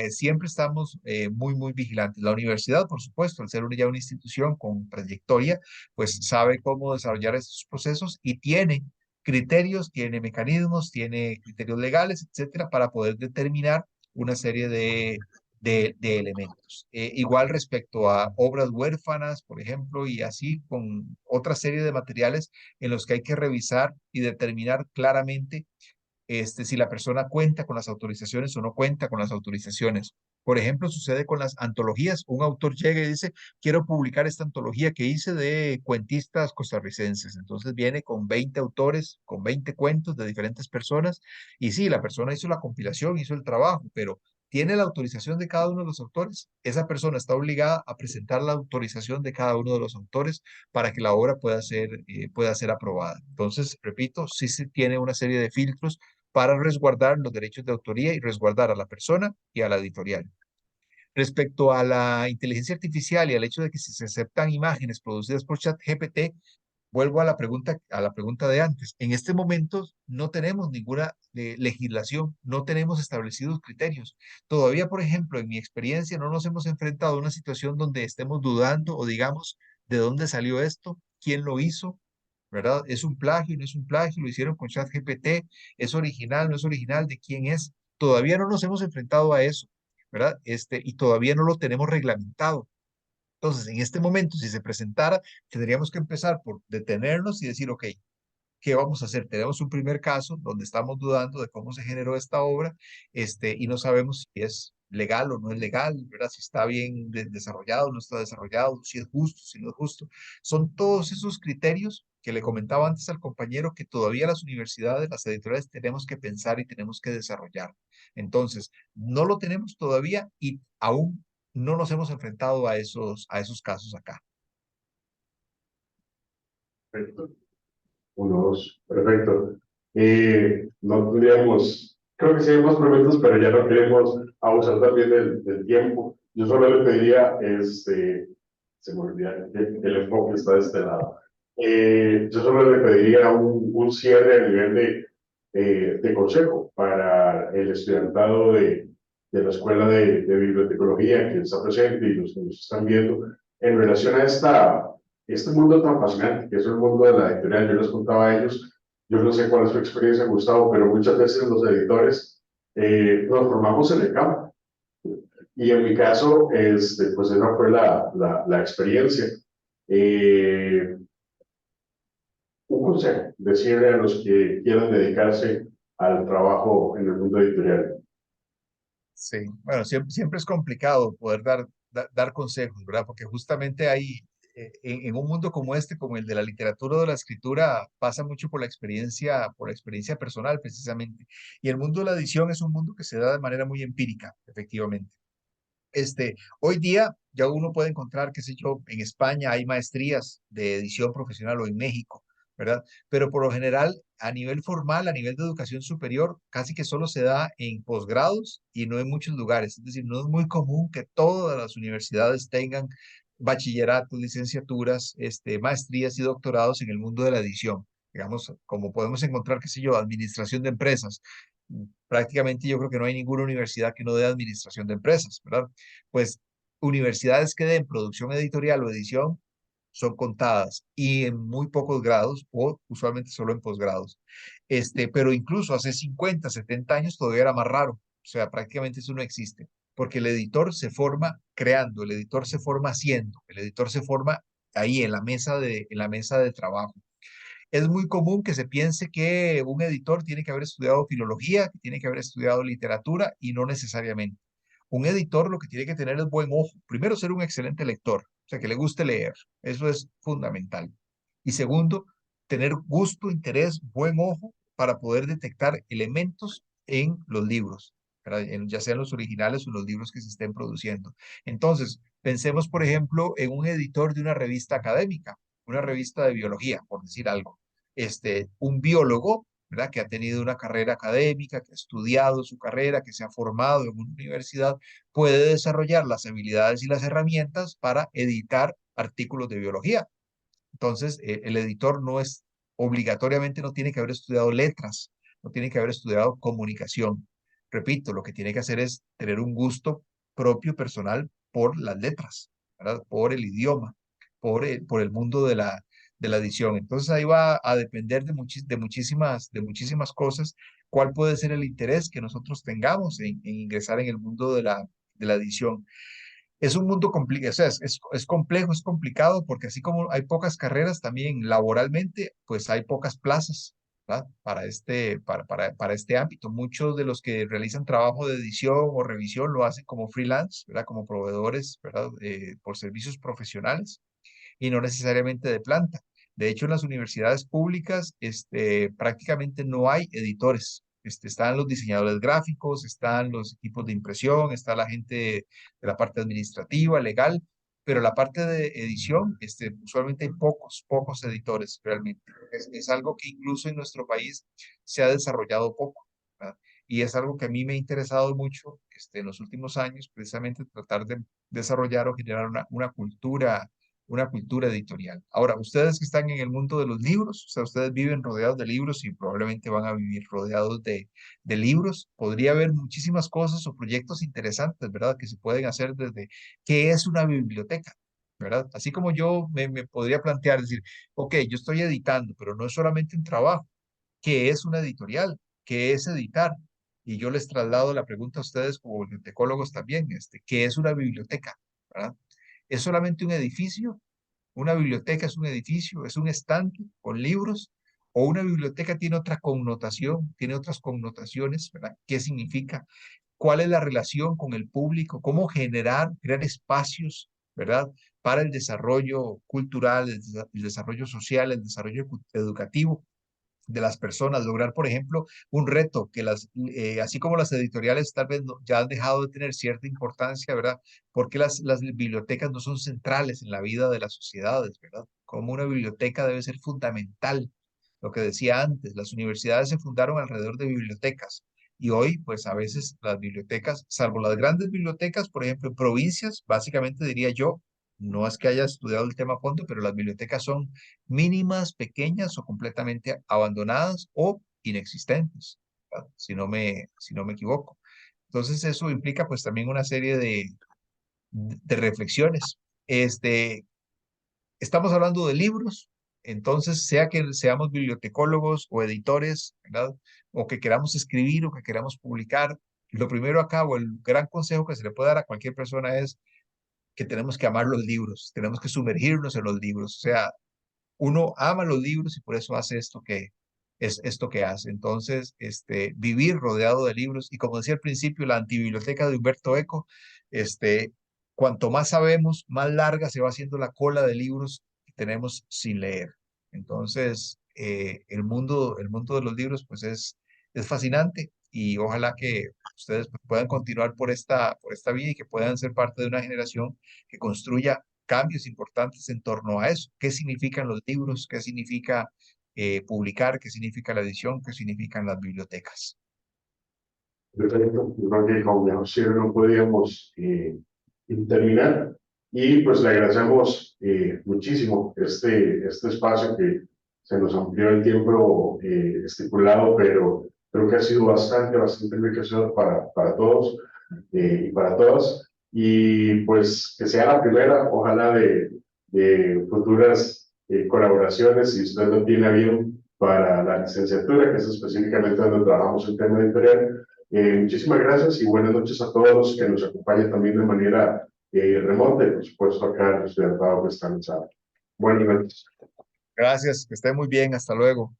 siempre estamos muy, muy vigilantes. La universidad, por supuesto, al ser ya una institución con trayectoria, pues sabe cómo desarrollar estos procesos y tiene criterios, tiene mecanismos, tiene criterios legales, etcétera, para poder determinar una serie de elementos. Igual respecto a obras huérfanas, por ejemplo, y así con otra serie de materiales en los que hay que revisar y determinar claramente si la persona cuenta con las autorizaciones o no cuenta con las autorizaciones. Por ejemplo, sucede con las antologías. Un autor llega y dice, quiero publicar esta antología que hice de cuentistas costarricenses. Entonces viene con 20 autores, con 20 cuentos de diferentes personas. Y sí, la persona hizo la compilación, hizo el trabajo, pero tiene la autorización de cada uno de los autores. Esa persona está obligada a presentar la autorización de cada uno de los autores para que la obra pueda ser aprobada. Entonces, repito, sí se tiene una serie de filtros para resguardar los derechos de autoría y resguardar a la persona y a la editorial. Respecto a la inteligencia artificial y al hecho de que si se aceptan imágenes producidas por ChatGPT, vuelvo a la pregunta de antes. En este momento no tenemos ninguna legislación, no tenemos establecidos criterios. Todavía, por ejemplo, en mi experiencia, no nos hemos enfrentado a una situación donde estemos dudando o digamos de dónde salió esto, quién lo hizo, ¿verdad? ¿Es un plagio, no es un plagio? ¿Lo hicieron con ChatGPT? ¿Es original, no es original? ¿De quién es? Todavía no nos hemos enfrentado a eso, ¿verdad? Y todavía no lo tenemos reglamentado. Entonces, en este momento, si se presentara, tendríamos que empezar por detenernos y decir, ok, ¿qué vamos a hacer? Tenemos un primer caso donde estamos dudando de cómo se generó esta obra, y no sabemos si es legal o no es legal, ¿verdad? Si está bien desarrollado o no está desarrollado, si es justo, si no es justo. Son todos esos criterios que le comentaba antes al compañero que todavía las universidades, las editoriales tenemos que pensar y tenemos que desarrollar. Entonces, no lo tenemos todavía y aún no nos hemos enfrentado a esos casos acá. Perfecto. Uno, dos, perfecto. No tendríamos, creo que sí hay más preguntas, pero ya no queremos abusar también del tiempo. Yo solo le pediría, se me olvida, el enfoque está de este lado. Yo solo le pediría un cierre a nivel de consejo para el estudiantado de la Escuela de Bibliotecología que está presente y los que nos están viendo en relación a este mundo tan fascinante que es el mundo de la editorial. Yo les contaba a ellos, yo no sé cuál es su experiencia, Gustavo, pero muchas veces los editores nos formamos en el campo. Y en mi caso, pues esa fue la experiencia. Un consejo, decirle a los que quieran dedicarse al trabajo en el mundo editorial. Sí, bueno, siempre es complicado poder dar consejos, ¿verdad? Porque justamente hay, en un mundo como este, como el de la literatura o de la escritura, pasa mucho por la experiencia personal precisamente. Y el mundo de la edición es un mundo que se da de manera muy empírica, efectivamente. Hoy día ya uno puede encontrar, qué sé yo, en España hay maestrías de edición profesional o en México, ¿verdad? Pero por lo general, a nivel formal, a nivel de educación superior, casi que solo se da en posgrados y no en muchos lugares. Es decir, no es muy común que todas las universidades tengan bachilleratos, licenciaturas, maestrías y doctorados en el mundo de la edición. Digamos, como podemos encontrar, qué sé yo, administración de empresas. Prácticamente yo creo que no hay ninguna universidad que no dé administración de empresas, ¿verdad? Pues universidades que den producción editorial o edición son contadas y en muy pocos grados o usualmente solo en posgrados. Pero incluso hace 50, 70 años todavía era más raro. O sea, prácticamente eso no existe, porque el editor se forma creando, el editor se forma haciendo, el editor se forma ahí en la mesa de trabajo. Es muy común que se piense que un editor tiene que haber estudiado filología, que tiene que haber estudiado literatura y no necesariamente. Un editor lo que tiene que tener es buen ojo. Primero, ser un excelente lector, o sea, que le guste leer. Eso es fundamental. Y segundo, tener gusto, interés, buen ojo para poder detectar elementos en los libros, ¿verdad? Ya sean los originales o los libros que se estén produciendo. Entonces, pensemos, por ejemplo, en un editor de una revista académica, una revista de biología, por decir algo. Un biólogo, ¿verdad? Que ha tenido una carrera académica, que ha estudiado su carrera, que se ha formado en una universidad, puede desarrollar las habilidades y las herramientas para editar artículos de biología. Entonces, el editor no es obligatoriamente, no tiene que haber estudiado letras, no tiene que haber estudiado comunicación. Repito, lo que tiene que hacer es tener un gusto propio, personal, por las letras, ¿verdad? Por el idioma, por el mundo de la edición. Entonces, ahí va a depender de muchísimas cosas, cuál puede ser el interés que nosotros tengamos en ingresar en el mundo de la edición. Es un mundo complicado, o sea, es complejo, es complicado, porque así como hay pocas carreras, también laboralmente, pues hay pocas plazas, ¿verdad? Para este ámbito. Muchos de los que realizan trabajo de edición o revisión lo hacen como freelance, ¿verdad? Como proveedores, ¿verdad? Por servicios profesionales y no necesariamente de planta. De hecho, en las universidades públicas, prácticamente no hay editores. Están los diseñadores gráficos, están los equipos de impresión, está la gente de la parte administrativa, legal, pero la parte de edición, usualmente hay pocos editores realmente. Es algo que incluso en nuestro país se ha desarrollado poco, ¿verdad? Y es algo que a mí me ha interesado mucho en los últimos años, precisamente tratar de desarrollar o generar una cultura editorial. Ahora, ustedes que están en el mundo de los libros, o sea, ustedes viven rodeados de libros y probablemente van a vivir rodeados de libros, podría haber muchísimas cosas o proyectos interesantes, ¿verdad? Que se pueden hacer desde qué es una biblioteca, ¿verdad? Así como yo me podría plantear, decir, ok, yo estoy editando, pero no es solamente un trabajo. ¿Qué es una editorial? ¿Qué es editar? Y yo les traslado la pregunta a ustedes como bibliotecólogos también, ¿qué es una biblioteca? ¿Verdad? ¿Es solamente un edificio? ¿Una biblioteca es un edificio? ¿Es un estante con libros? ¿O una biblioteca tiene otra connotación? ¿Tiene otras connotaciones? ¿Verdad? ¿Qué significa? ¿Cuál es la relación con el público? ¿Cómo crear espacios, ¿verdad? Para el desarrollo cultural, el desarrollo social, el desarrollo educativo de las personas, lograr, por ejemplo, un reto que así como las editoriales tal vez ya han dejado de tener cierta importancia, ¿verdad? Porque las bibliotecas no son centrales en la vida de las sociedades, ¿verdad? Como una biblioteca debe ser fundamental. Lo que decía antes, las universidades se fundaron alrededor de bibliotecas y hoy, pues a veces las bibliotecas, salvo las grandes bibliotecas, por ejemplo, en provincias, básicamente diría yo, no es que haya estudiado el tema a fondo, pero las bibliotecas son mínimas, pequeñas o completamente abandonadas o inexistentes, ¿verdad? Si no me equivoco. Entonces eso implica pues también una serie de reflexiones. Estamos hablando de libros, entonces sea que seamos bibliotecólogos o editores, ¿verdad? O que queramos escribir o que queramos publicar, lo primero acá o el gran consejo que se le puede dar a cualquier persona es que tenemos que amar los libros, tenemos que sumergirnos en los libros, o sea, uno ama los libros y por eso hace esto que hace. Entonces, vivir rodeado de libros y como decía al principio, la antibiblioteca de Humberto Eco, cuanto más sabemos, más larga se va haciendo la cola de libros que tenemos sin leer. Entonces, el mundo de los libros, pues es fascinante y ojalá que ustedes pues, puedan continuar por esta vía y que puedan ser parte de una generación que construya cambios importantes en torno a eso. ¿Qué significan los libros? ¿Qué significa publicar? ¿Qué significa la edición? ¿Qué significan las bibliotecas? Perfecto, yo creo que con mejor cierre no podíamos terminar. Y pues le agradecemos muchísimo este espacio que se nos amplió el tiempo estipulado, pero creo que ha sido bastante enriquecedor para todos y para todas. Y pues que sea la primera, ojalá, de futuras colaboraciones, si usted lo tiene bien para la licenciatura, que es específicamente donde trabajamos el tema editorial. Muchísimas gracias y buenas noches a todos los que nos acompañan también de manera remota y por supuesto acá el estudiantado que está en el sala. Buenas noches. Gracias, que esté muy bien. Hasta luego.